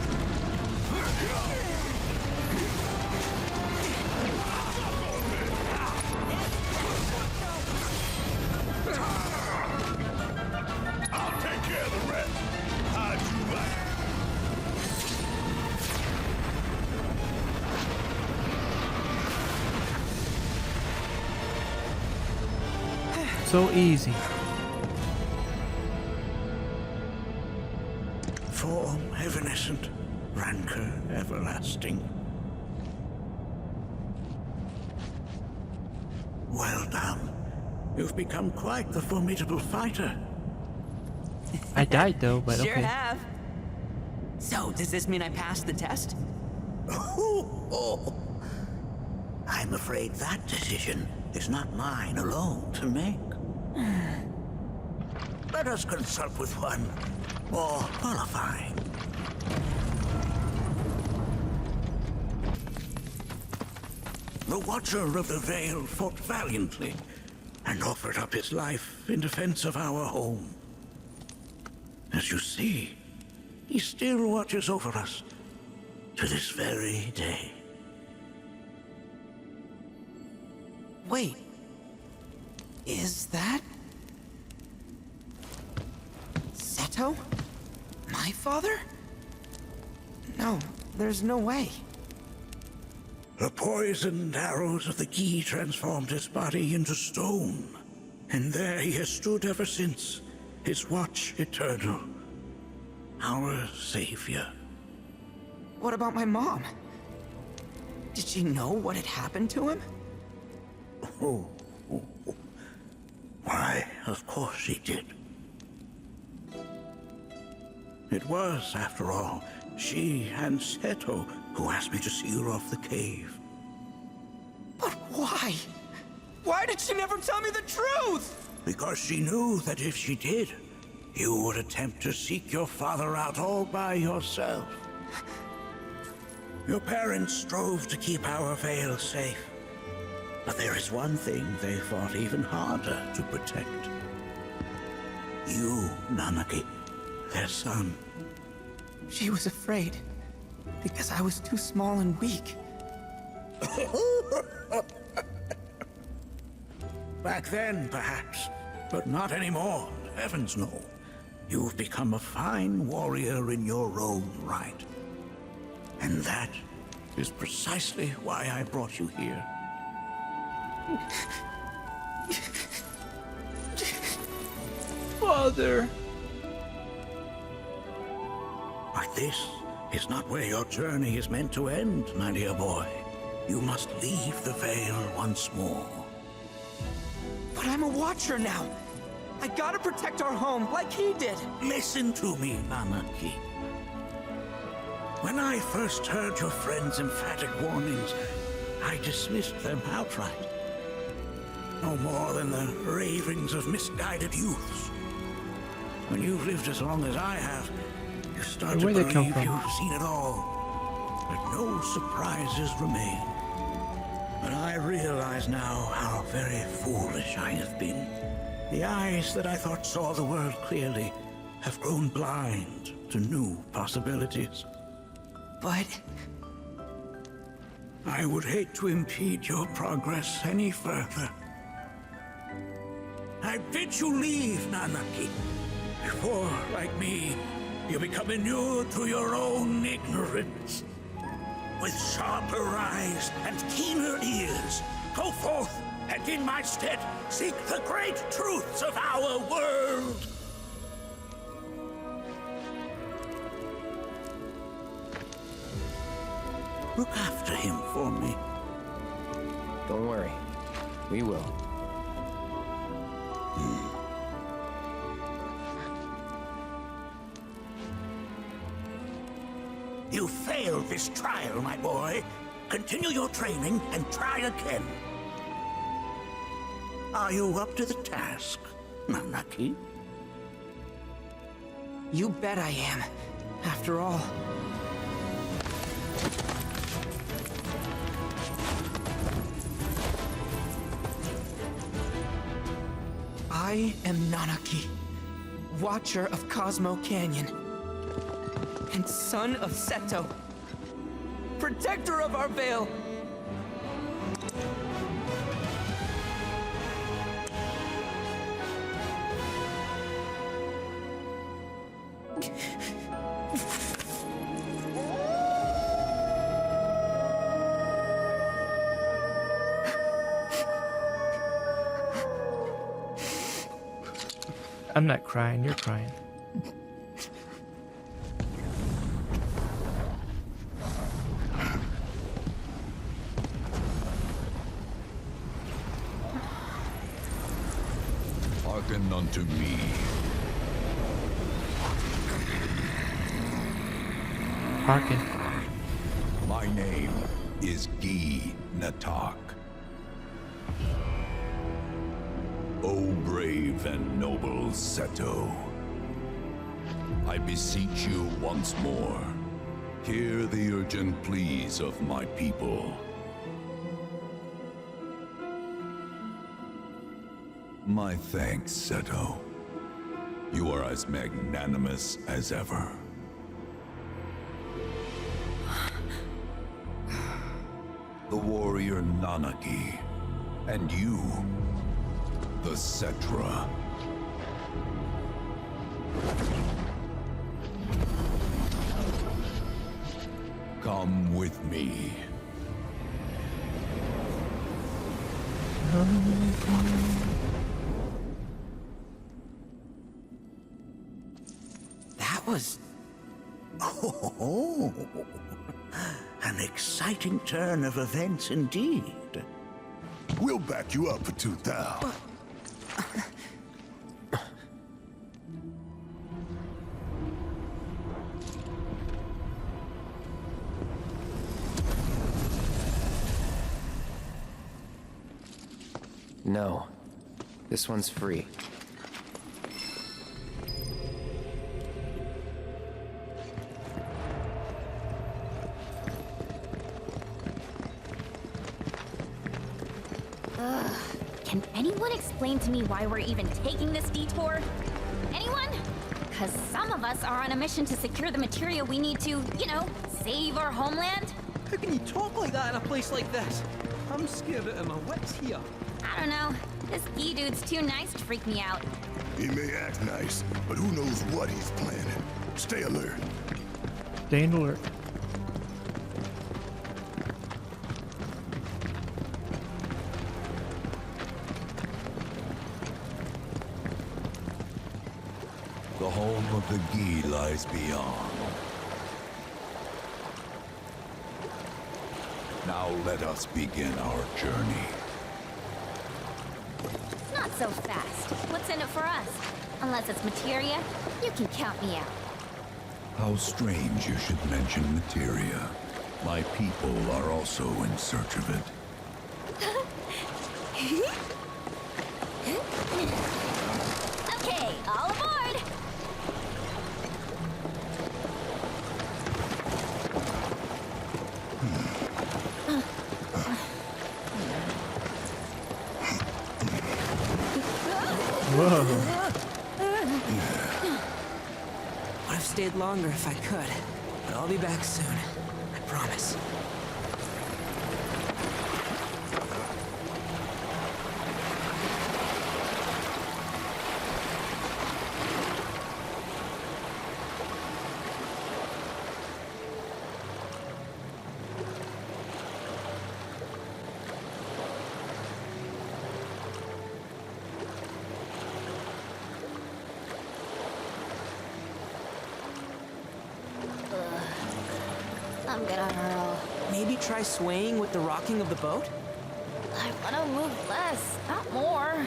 S4: I'll take care of the rest. How'd you like it?
S1: So easy.
S9: Form evanescent, rancor everlasting. Well done. You've become quite the formidable fighter.
S1: I died though, but
S8: Sure
S1: okay.
S8: have. So, does this mean I passed the test?
S9: Oh. I'm afraid that decision is not mine alone to make. Let us consult with one more qualifying. The Watcher of the Veil fought valiantly and offered up his life in defense of our home. As you see, he still watches over us to this very day.
S8: Wait. Is that... Seto? My father? No, there's no way.
S9: The poisoned arrows of the key transformed his body into stone, and there he has stood ever since, his watch eternal, our savior.
S8: What about my mom? Did she know what had happened to him?
S9: Oh. Why, of course she did. It was, after all, she and Seto who asked me to seal off the cave.
S8: But why? Why did she never tell me the truth?
S9: Because she knew that if she did, you would attempt to seek your father out all by yourself. Your parents strove to keep our Vale safe. But there is one thing they fought even harder to protect. You, Nanaki, their son.
S8: She was afraid. Because I was too small and weak.
S9: Back then, perhaps. But not anymore. Heavens no. You've become a fine warrior in your own right. And that is precisely why I brought you here.
S1: Father.
S9: But this is not where your journey is meant to end, my dear boy. You must leave the Vale once more.
S8: But I'm a Watcher now. I gotta protect our home like he did.
S9: Listen to me, Nanaki. When I first heard your friend's emphatic warnings, I dismissed them outright. No more than the ravings of misguided youths. When you've lived as long as I have, you start to believe you've seen it all. But no surprises remain. But I realize now how very foolish I have been. The eyes that I thought saw the world clearly have grown blind to new possibilities.
S8: But...
S9: I would hate to impede your progress any further. I bid you leave, Nanaki, before, like me, you become inured to your own ignorance. With sharper eyes and keener ears, go forth and in my stead seek the great truths of our world. Look after him for me.
S7: Don't worry. We will.
S9: You failed this trial, my boy. Continue your training and try again. Are you up to the task, Nanaki?
S8: You bet I am. After all. I am Nanaki, Watcher of Cosmo Canyon, and son of Seto, protector of our Vale.
S1: I'm not crying, you're crying.
S16: Hearken unto me.
S1: Hearken.
S16: My name is Gi Natak. O brave and noble Seto, I beseech you once more, hear the urgent pleas of my people. My thanks, Seto. You are as magnanimous as ever. The warrior Nanaki, and you, the Cetra. Come with me.
S8: That was...
S9: Oh, an exciting turn of events indeed.
S4: We'll back you up for 2,000.
S7: No. This one's free.
S2: Can anyone explain to me why we're even taking this detour? Anyone? Because some of us are on a mission to secure the material we need to, you know, save our homeland.
S6: How can you talk like that in a place like this? I'm scared out of my wits here.
S2: I don't know. This Gi dude's too nice to freak me out.
S4: He may act nice, but who knows what he's planning. Stay alert.
S1: Stay alert.
S16: The home of the Gi lies beyond. Now let us begin our journey.
S2: Not so fast. What's in it for us? Unless it's materia, you can count me out.
S16: How strange you should mention materia. My people are also in search of it.
S2: Okay, all aboard!
S1: Whoa.
S8: Would have stayed longer if I could, but I'll be back soon. I promise.
S2: I'm gonna hurl.
S8: Maybe try swaying with the rocking of the boat?
S2: I want to move less, not more.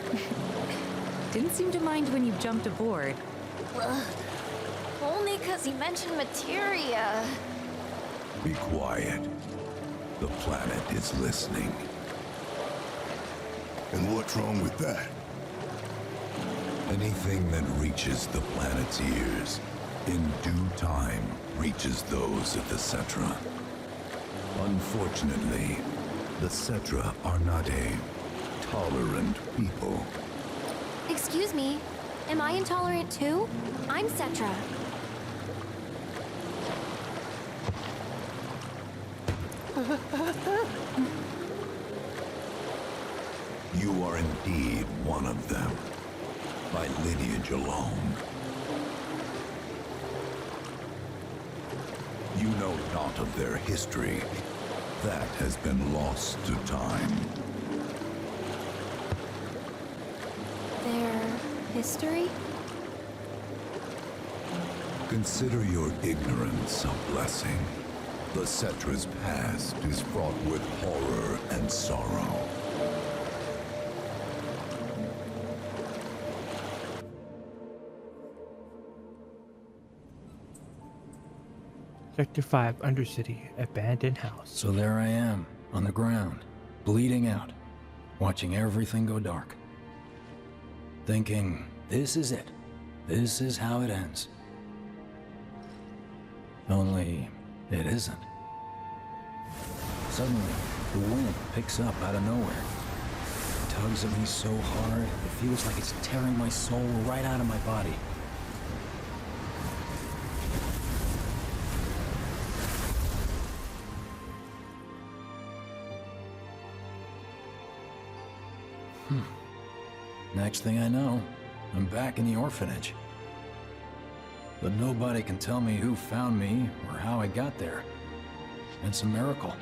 S10: Didn't seem to mind when you jumped aboard.
S2: Only because he mentioned materia.
S11: Be quiet. The planet is listening.
S4: And what's wrong with that?
S11: Anything that reaches the planet's ears, in due time, reaches those of the Cetra. Unfortunately, the Cetra are not a tolerant people.
S2: Excuse me, am I intolerant too? I'm Cetra.
S11: You are indeed one of them, by lineage alone. You know not of their history. That has been lost to time.
S2: Their history?
S11: Consider your ignorance a blessing. The Cetra's past is fraught with horror and sorrow.
S1: Sector 5, Undercity, abandoned house.
S5: So there I am, on the ground, bleeding out, watching everything go dark. Thinking, this is it. This is how it ends. Only, it isn't. Suddenly, the wind picks up out of nowhere. It tugs at me so hard, it feels like it's tearing my soul right out of my body. Next thing I know, I'm back in the orphanage. But nobody can tell me who found me or how I got there. It's a miracle.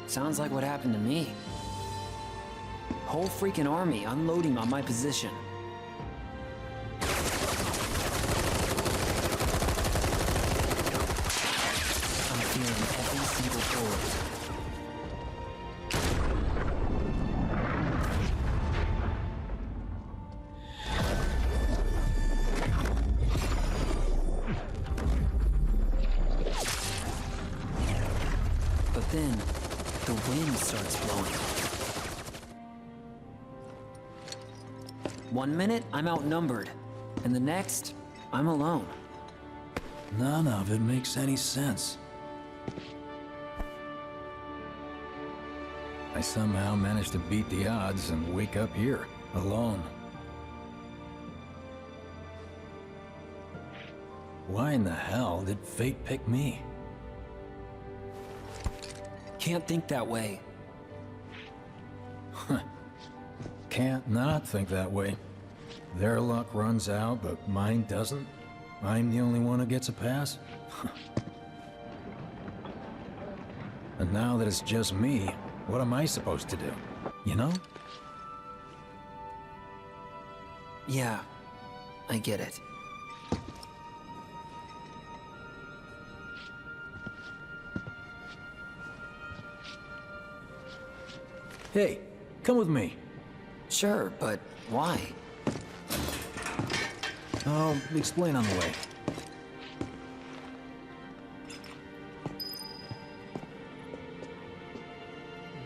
S8: Sounds like what happened to me. Whole freaking army unloading on my position. I'm feeling every single bullet. Then, the wind starts blowing. 1 minute, I'm outnumbered. And the next, I'm alone.
S5: None of it makes any sense. I somehow managed to beat the odds and wake up here, alone. Why in the hell did fate pick me?
S8: Can't think that way.
S5: Can't not think that way. Their luck runs out, but mine doesn't. I'm the only one who gets a pass. And now that it's just me, what am I supposed to do? You know?
S8: Yeah, I get it.
S5: Hey, come with me.
S8: Sure, but why?
S5: I'll explain on the way.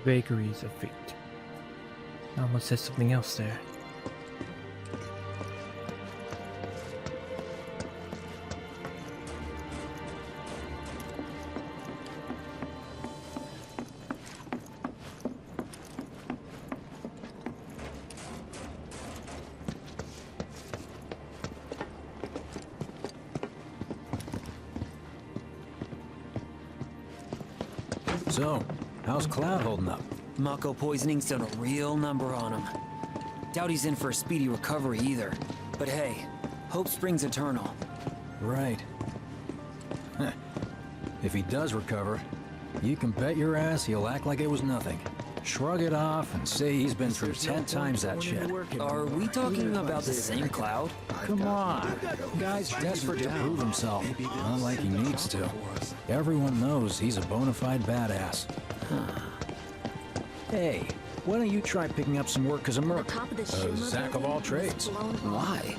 S1: Vagaries of fate. I almost said something else there.
S5: So, how's Cloud holding up?
S8: Mako poisoning's done a real number on him. Doubt he's in for a speedy recovery either. But hey, hope springs eternal.
S5: Right. If he does recover, you can bet your ass he'll act like it was nothing.
S17: Shrug it off and say he's been through 10 times that shit.
S8: Are we talking about the same Cloud?
S17: Come on. The guy's desperate to prove himself. Not like he needs to. Everyone knows he's a bona fide badass. Hey, why don't you try picking up some work as a merc? A Zack of all trades.
S8: Why?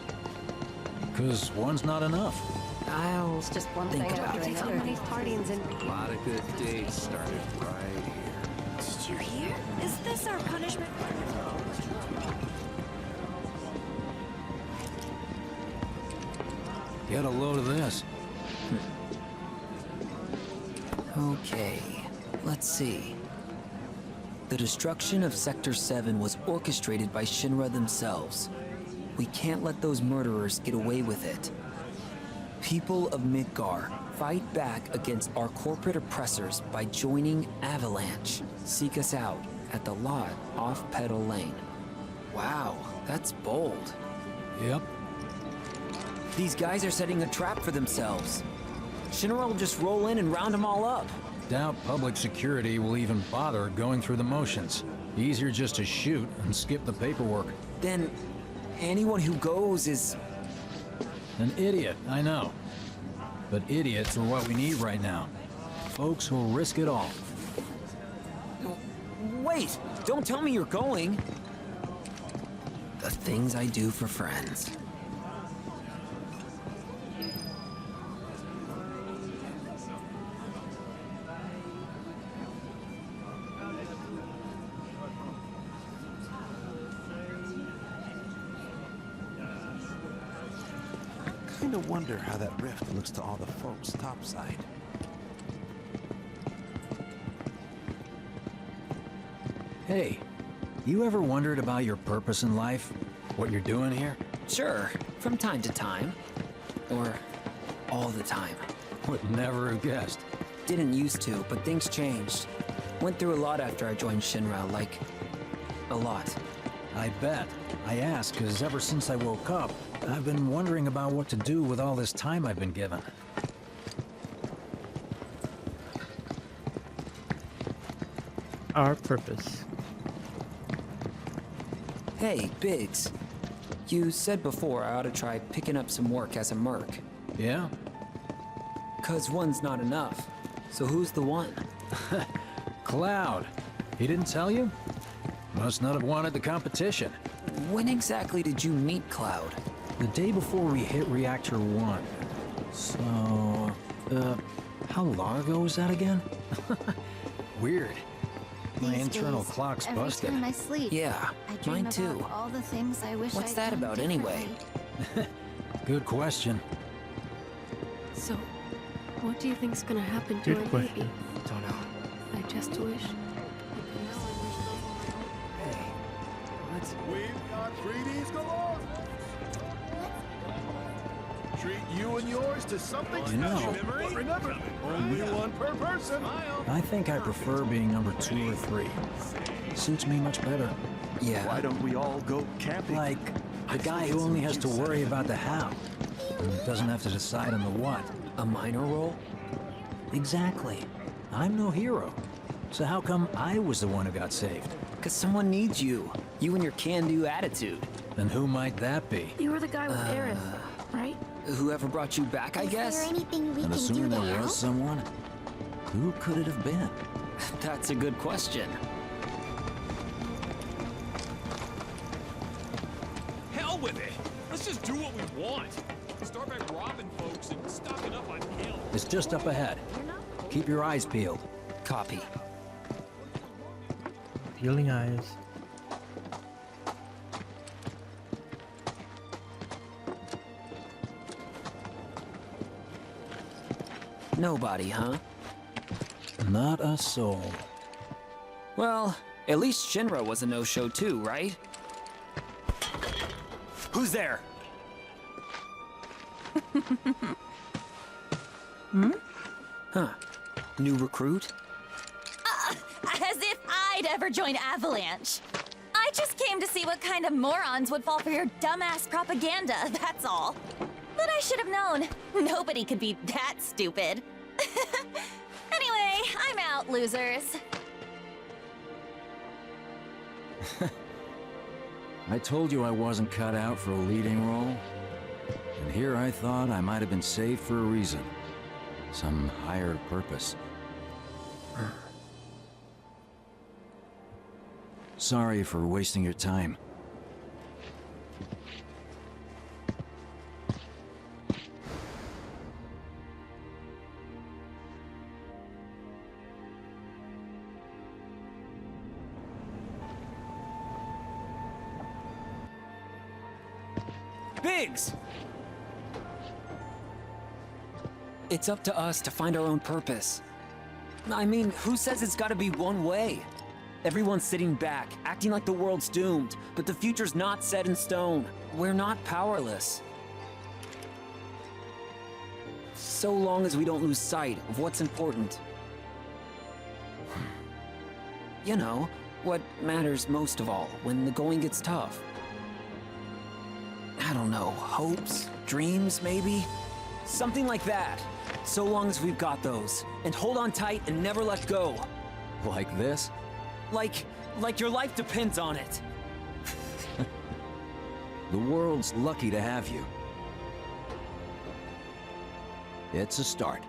S17: Because one's not enough.
S8: I'll
S15: Just one
S8: think
S15: thing
S8: about
S15: after
S8: it.
S15: another. Partying's in.
S7: A lot of good days started right here.
S2: Did you hear? Is this our punishment?
S17: Get a load of this.
S8: Okay, let's see. The destruction of Sector 7 was orchestrated by Shinra themselves. We can't let those murderers get away with it. People of Midgar, fight back against our corporate oppressors by joining Avalanche. Seek us out at the lot off Petal Lane. Wow, that's bold.
S17: Yep.
S8: These guys are setting a trap for themselves. Shinra will just roll in and round them all up.
S17: Doubt public security will even bother going through the motions. Easier just to shoot and skip the paperwork.
S8: Then anyone who goes is...
S17: An idiot, I know. But idiots are what we need right now. Folks who'll risk it all.
S8: Wait! Don't tell me you're going! The things I do for friends.
S18: Kinda wonder how that rift looks to all the folks topside.
S17: Hey, you ever wondered about your purpose in life? What you're doing here?
S8: Sure, from time to time. Or all the time.
S17: Would never have guessed.
S8: Didn't used to, but things changed. Went through a lot after I joined Shinra, like... a lot.
S17: I bet. I ask because ever since I woke up, I've been wondering about what to do with all this time I've been given.
S1: Our purpose.
S8: Hey, Biggs. You said before I ought to try picking up some work as a merc.
S17: Yeah?
S8: 'Cause one's not enough. So who's the one?
S17: Cloud. He didn't tell you? Must not have wanted the competition.
S8: When exactly did you meet Cloud?
S17: The day before we hit Reactor 1. So... how long ago was that again? Weird. My internal clock's busted.
S2: Every time I sleep,
S8: Yeah,
S2: I dream
S8: mine
S2: about
S8: too.
S2: all the things I wish
S8: What's
S2: I'd
S8: that
S2: done
S8: about anyway?
S2: differently.
S17: Good question.
S15: So, what do you think's gonna happen to
S1: Good
S15: our
S1: question.
S15: baby?
S8: Don't know.
S15: I just wish.
S4: We've got freebies galore. Treat you and yours to something
S17: You know.
S4: special. But remember, only one per person.
S17: I think I prefer being number 2 or 3. Suits me much better.
S8: Yeah.
S18: Why don't we all go camping?
S17: Like, the guy who only has to worry about the how, and doesn't have to decide on the what.
S8: A minor role?
S17: Exactly. I'm no hero. So how come I was the one who got saved?
S8: 'Cause someone needs you. You and your can-do attitude.
S17: And who might that be?
S15: You were the guy with Aerith, right?
S8: Whoever brought you back, I guess?
S2: Is there anything we
S17: And
S2: can do
S17: assuming
S2: to
S17: there
S2: help?
S17: was someone, who could it have been?
S8: That's a good question.
S19: Hell with it! Let's just do what we want. Start by robbing folks and stocking up on kills.
S17: It's just up ahead. Keep your eyes peeled.
S8: Copy.
S1: Peeling eyes.
S8: Nobody, huh?
S17: Not a soul.
S8: Well, at least Shinra was a no-show too, right? Who's there? Huh. New recruit?
S2: As if I'd ever join Avalanche. I just came to see what kind of morons would fall for your dumbass propaganda, that's all. But I should have known. Nobody could be that stupid. Anyway, I'm out, losers.
S20: I told you I wasn't cut out for a leading role. And here I thought I might have been saved for a reason. Some higher purpose. Sorry for wasting your time.
S21: Biggs! It's up to us to find our own purpose. I mean, who says it's gotta be one way? Everyone's sitting back, acting like the world's doomed, but the future's not set in stone. We're not powerless. So long as we don't lose sight of what's important. You know, what matters most of all when the going gets tough. I don't know, hopes, dreams, maybe? Something like that. So long as we've got those. And hold on tight and never let go.
S20: Like this?
S21: Like your life depends on it.
S20: The world's lucky to have you. It's a start.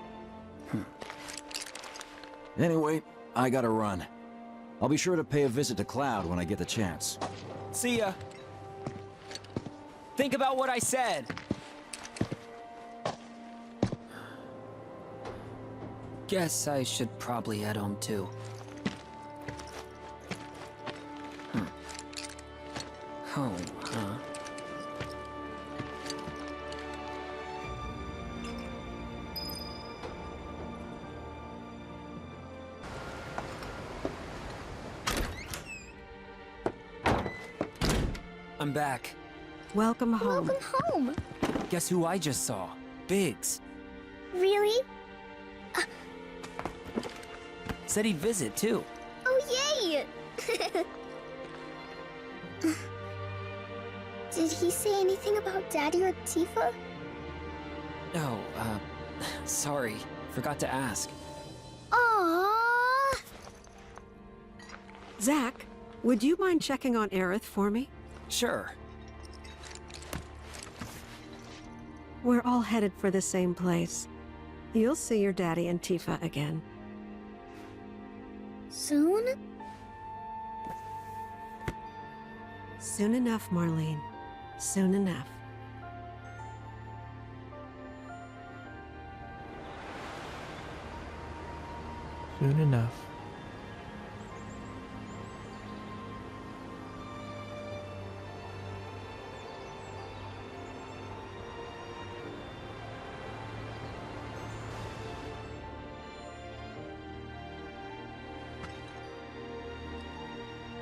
S20: Anyway, I gotta run. I'll be sure to pay a visit to Cloud when I get the chance.
S21: See ya. Think about what I said. Guess I should probably head home too. Home, huh? I'm back.
S22: Welcome home.
S2: Welcome home.
S21: Guess who I just saw? Biggs.
S2: Really?
S21: Said he'd visit too.
S2: Oh, yay! Did he say anything about Daddy or Tifa?
S21: Oh, sorry. Forgot to ask.
S2: Aww.
S22: Zach, would you mind checking on Aerith for me?
S21: Sure.
S22: We're all headed for the same place. You'll see your daddy and Tifa again.
S2: Soon?
S22: Soon enough, Marlene. Soon enough.
S1: Soon enough.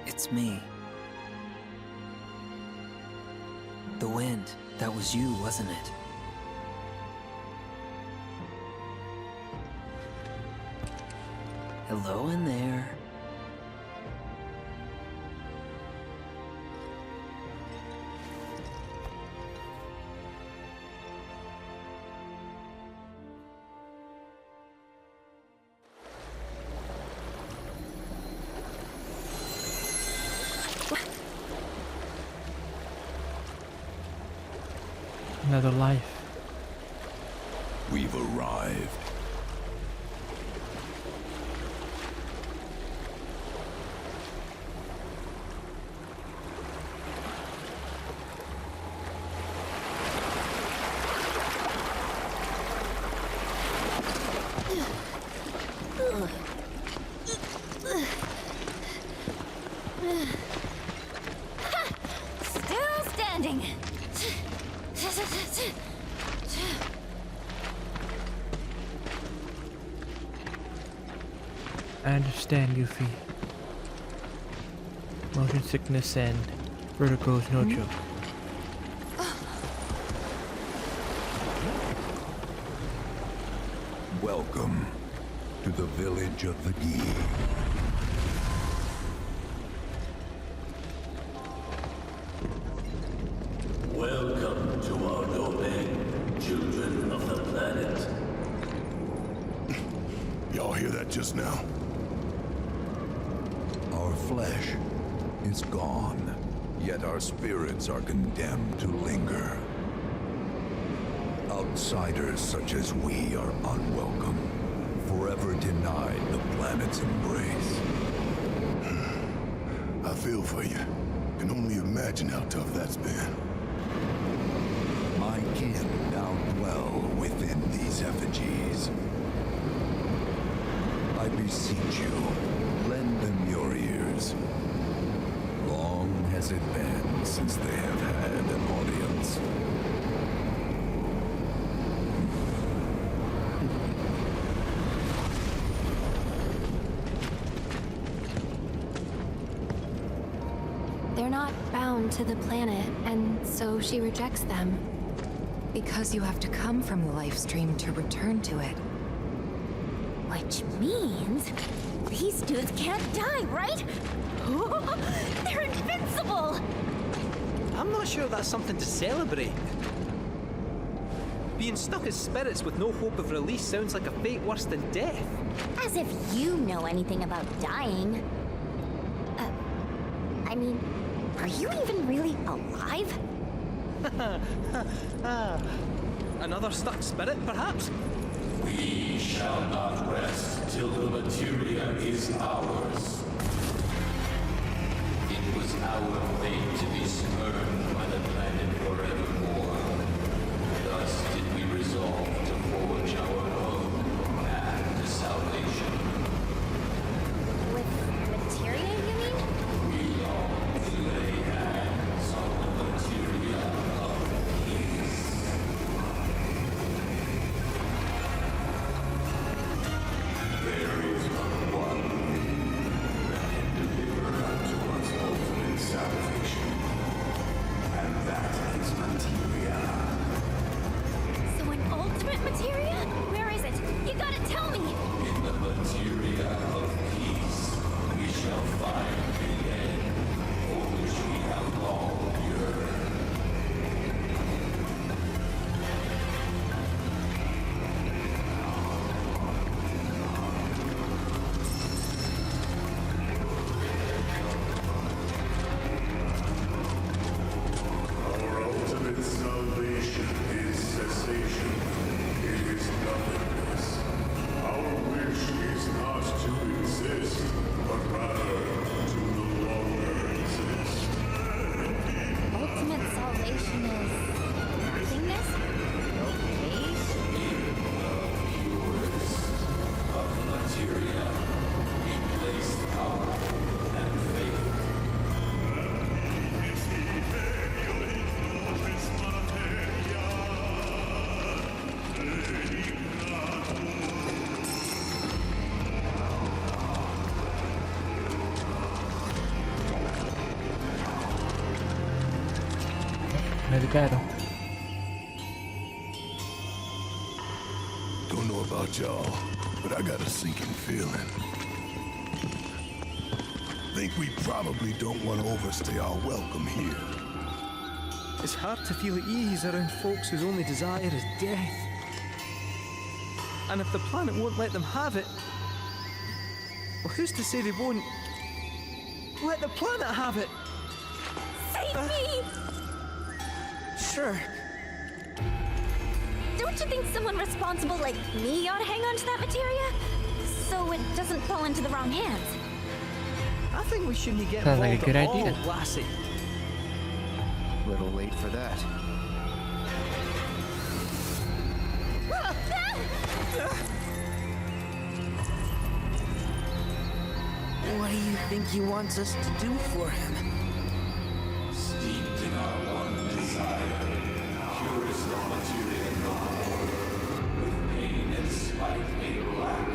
S21: It's me. The wind. That was you, wasn't it? Hello in there.
S1: Another life.
S4: We've arrived.
S2: Still standing.
S1: I understand, Yuffie. Motion sickness and vertigo is no joke.
S4: Welcome to the village of the Gi.
S16: Welcome to our domain, children of the planet.
S4: Y'all hear that just now? Our flesh
S3: is gone, yet our spirits are condemned to linger. Outsiders such as we are unwelcome, forever denied the planet's embrace.
S4: I feel for you. Can only imagine how tough that's been.
S3: My kin now dwell within these effigies. I beseech you, lend them your ears. Long has it been since they have had an audience.
S2: They're not bound to the planet, and so she rejects them.
S10: Because you have to come from the life stream to return to it.
S2: Which means these dudes can't die, right? They're invincible!
S6: I'm not sure that's something to celebrate. Being stuck as spirits with no hope of release sounds like a fate worse than death.
S2: As if you know anything about dying. I mean, are you even really alive?
S6: Another stuck spirit, perhaps?
S16: We shall not rest till the materia is ours. It was our fate to be spurned by the planet forevermore. Thus did we resolve to forge our own path to salvation.
S2: With materia, you mean?
S16: We long to lay hands on the materia of peace. There is but one thing that can deliver unto us ultimate salvation, and that is materia.
S2: So an ultimate materia? Where is it? You gotta tell me!
S16: In the materia of peace, we shall find the end for which we have long yearned.
S4: Our ultimate salvation is cessation. It is nothingness. Our wish is not to exist, but rather to no longer exist.
S2: Ultimate salvation is nothingness? Okay.
S16: Of materia, we place power and faith.
S1: Another battle.
S4: Don't know about y'all, but I got a sinking feeling. Think we probably don't want to overstay our welcome here.
S6: It's hard to feel at ease around folks whose only desire is death. And if the planet won't let them have it, well, who's to say they won't let the planet have it?
S2: Save me!
S6: Sure.
S2: Don't you think someone responsible like me ought to hang on to that materia? So it doesn't fall into the wrong hands.
S6: I think we shouldn't get
S1: Sounds like a
S6: involved
S1: good
S6: at
S1: idea.
S6: all, Lassie.
S7: Little late for that.
S8: What do you think he wants us to do for him?
S16: Steeped in our one desire, purest of materia no more, with pain and spite made black.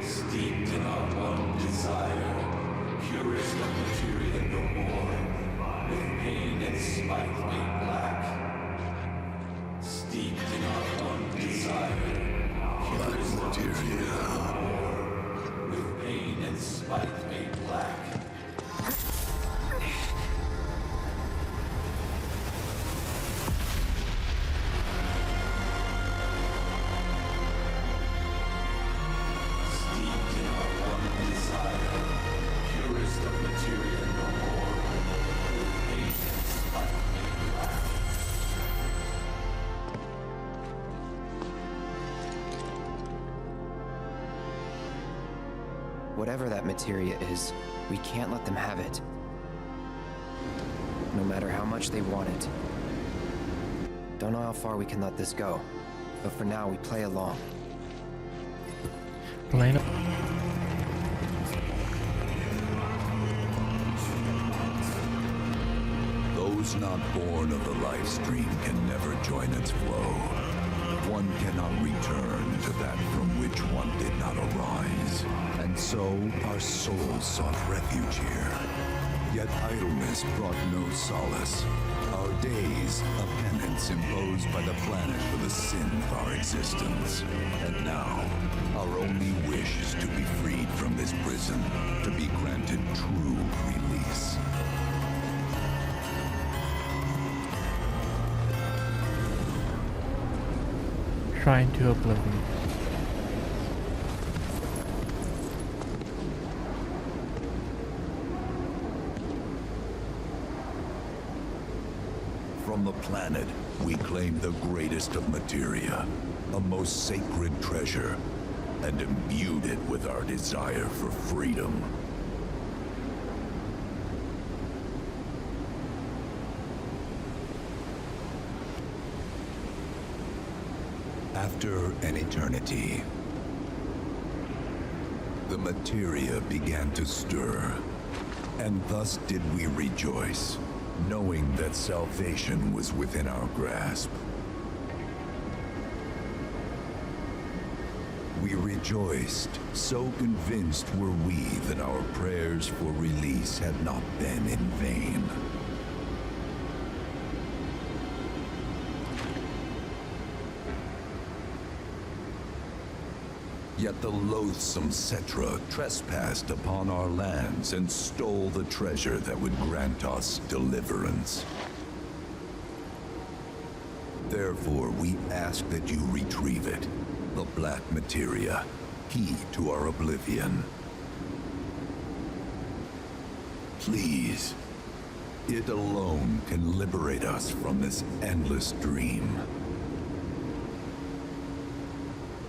S16: Steeped in our one desire, purest of materia no more, with pain and spite made black. Steeped in our one desire, purest of materia no more, with pain and spite made black. Steeped in our one desire, purest taste of materia no more. With patience, I may laugh.
S7: Whatever that materia is, we can't let them have it. No matter how much they want it. Don't know how far we can let this go, but for now we play along.
S1: Playing up.
S3: Those not born of the life stream can never join its flow. One cannot return to that from which one did not arise. And so our souls sought refuge here. Yet idleness brought no solace. Our days, a penance imposed by the planet for the sin of our existence. And now, our only wish is to be freed from this prison, to be granted true release.
S1: Shrine to Oblivion.
S3: From the planet, we claim the greatest of materia, a most sacred treasure, and imbued it with our desire for freedom. After an eternity, the materia began to stir, and thus did we rejoice, knowing that salvation was within our grasp. We rejoiced, so convinced were we that our prayers for release had not been in vain. Yet the loathsome Cetra trespassed upon our lands and stole the treasure that would grant us deliverance. Therefore, we ask that you retrieve it, the black materia, key to our oblivion. Please, it alone can liberate us from this endless dream.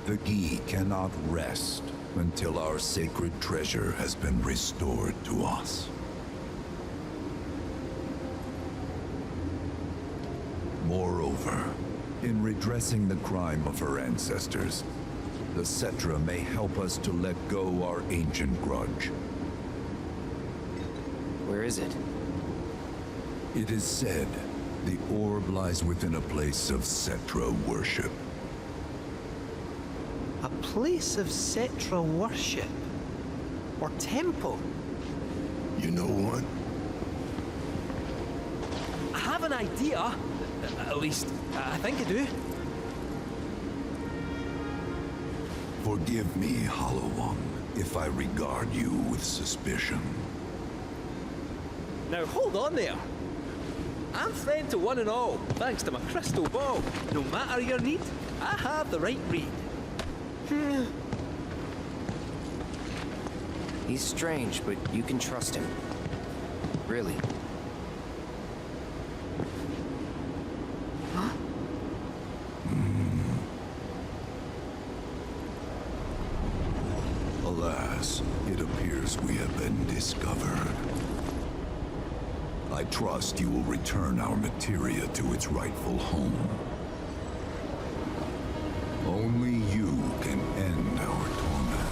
S3: The Gi cannot rest until our sacred treasure has been restored to us. Moreover, in redressing the crime of her ancestors, the Cetra may help us to let go our ancient grudge.
S7: Where is it?
S3: It is said the orb lies within a place of Cetra worship.
S6: A place of Cetra worship? Or temple?
S4: You know what?
S6: I have an idea. At least, I think I do.
S3: Forgive me, Hollow One, if I regard you with suspicion.
S6: Now hold on there. I'm friend to one and all, thanks to my crystal ball. No matter your need, I have the right read.
S7: He's strange, but you can trust him. Really.
S10: Huh?
S3: Alas, it appears we have been discovered. I trust you will return our materia to its rightful home. Only you can end our torment.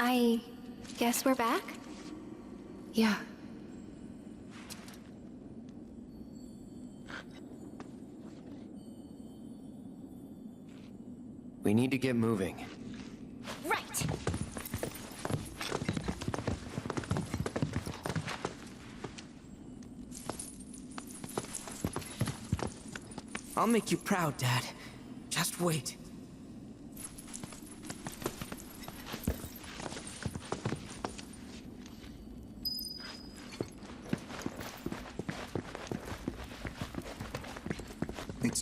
S10: I guess we're back? Yeah.
S7: We need to get moving.
S2: Right!
S8: I'll make you proud, Dad. Just wait.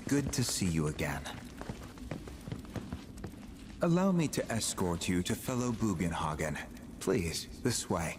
S12: Good to see you again. Allow me to escort you to fellow Bugenhagen. Please, this way.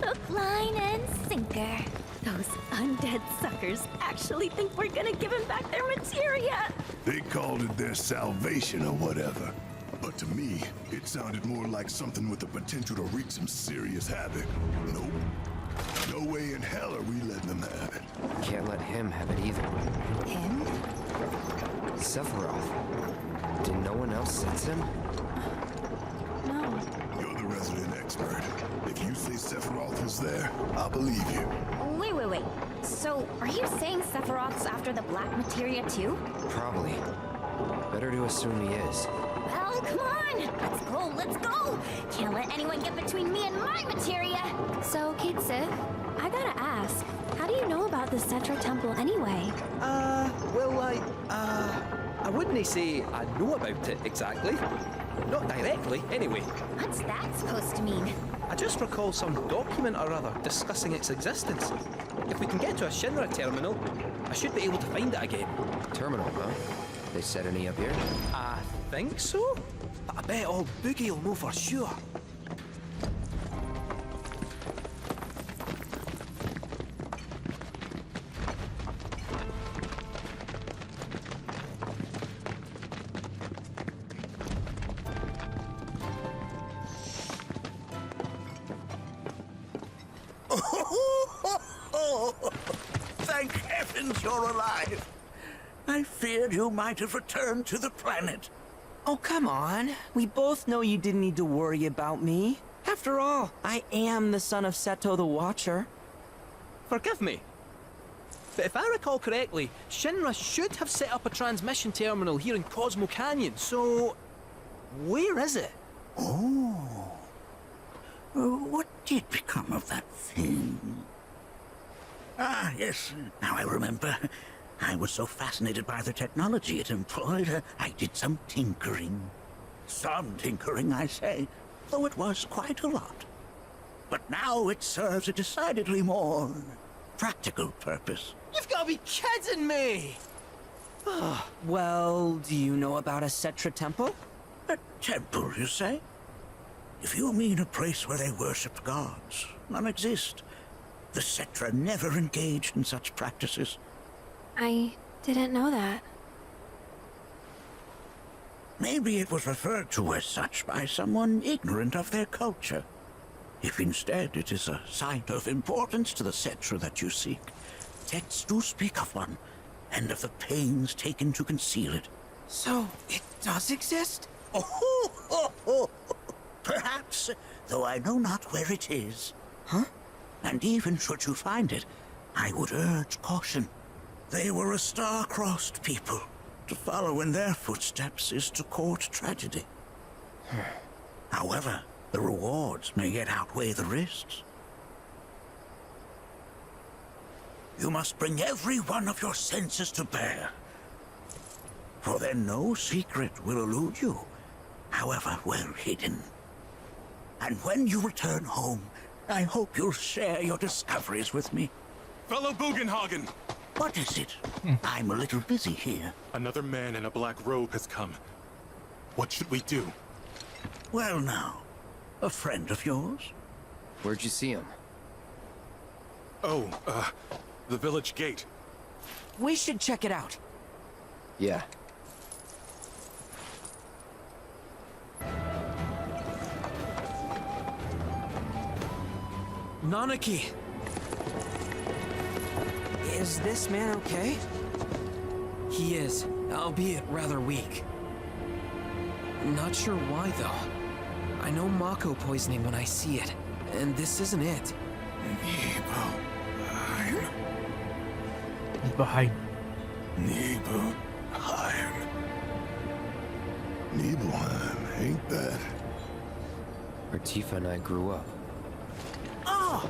S2: Hook, line, and sinker. Those undead suckers actually think we're gonna give them back their materia.
S4: They called it their salvation or whatever. But to me, it sounded more like something with the potential to wreak some serious havoc. Nope. No way in hell are we letting them have it.
S7: Can't let him have it either.
S2: Him?
S7: Sephiroth. Did no one else sense him?
S2: No.
S4: You're the resident expert. If you say Sephiroth was there, I'll believe you.
S2: Wait. So, are you saying Sephiroth's after the black materia too?
S7: Probably. Better to assume he is.
S2: Well, come on! Let's go! Can't let anyone get between me and my materia! So, Kate Sith, I gotta ask, how do you know about the Cetra Temple anyway?
S6: Well, I wouldn't say I know about it exactly. Not directly, anyway.
S2: What's that supposed to mean?
S6: I just recall some document or other discussing its existence. If we can get to a Shinra terminal, I should be able to find it again.
S7: Terminal, huh? They set any up here?
S6: I think so? But I bet old Boogie will know for sure.
S9: Thank heavens you're alive. I feared you might have returned to the planet.
S8: Oh, come on. We both know you didn't need to worry about me. After all, I am the son of Seto the Watcher.
S6: Forgive me, but if I recall correctly, Shinra should have set up a transmission terminal here in Cosmo Canyon, so... where is it?
S9: Oh. What did become of that thing? Ah, yes, now I remember. I was so fascinated by the technology it employed, I did some tinkering. Some tinkering, I say, though it was quite a lot. But now it serves a decidedly more practical purpose.
S6: You've got to be kidding me!
S8: Well, do you know about a Cetra temple?
S9: A temple, you say? If you mean a place where they worship gods, none exist. The Cetra never engaged in such practices.
S2: I didn't know that.
S9: Maybe it was referred to as such by someone ignorant of their culture. If instead it is a site of importance to the Cetra that you seek, texts do speak of one, and of the pains taken to conceal it.
S8: So, it does exist?
S9: Oh, perhaps, though I know not where it is.
S8: Huh?
S9: And even should you find it, I would urge caution. They were a star-crossed people. To follow in their footsteps is to court tragedy. However, the rewards may yet outweigh the risks. You must bring every one of your senses to bear. For then no secret will elude you, however well hidden. And when you return home, I hope you'll share your discoveries with me.
S19: Fellow Bugenhagen!
S9: What is it? I'm a little busy here.
S19: Another man in a black robe has come. What should we do?
S9: Well now, a friend of yours?
S7: Where'd you see him?
S19: Oh, the village gate.
S8: We should check it out.
S7: Yeah.
S8: Nanaki! Is this man okay? He is, albeit rather weak. Not sure why, though. I know Mako poisoning when I see it, and this isn't it.
S1: Behind.
S4: Nibelheim, ain't that?
S7: Where Tifa and I grew up.
S9: Ah,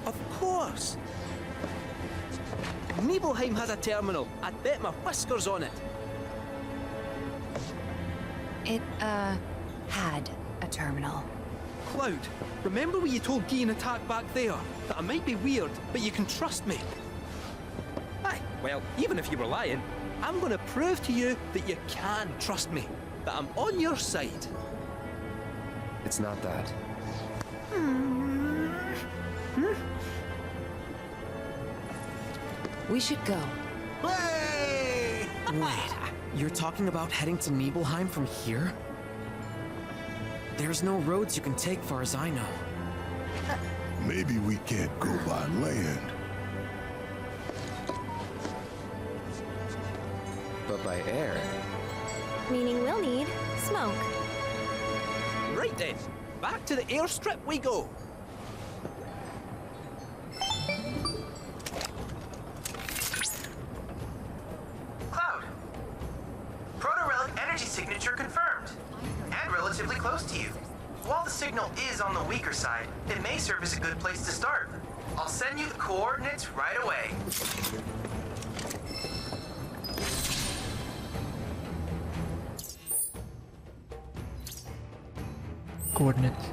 S9: of course.
S6: Nibelheim has a terminal. I'd bet my whiskers on it.
S10: It, had a terminal.
S6: Cloud, remember when you told Gian attack back there? That I might be weird, but you can trust me. Aye, well, even if you were lying, I'm gonna prove to you that you can trust me. That I'm on your side.
S7: It's not that.
S15: We should go.
S6: Hey!
S13: Wait, you're talking about heading to Nibelheim from here? There's no roads you can take far as I know.
S4: Maybe we can't go by land.
S7: But by air.
S2: Meaning we'll need smoke.
S6: Right then, back to the airstrip we go.
S14: Cloud. Proto-relic energy signature confirmed. And relatively close to you. While the signal is on the weaker side, it may serve as a good place to start. I'll send you the coordinates right away.
S1: Coordinates.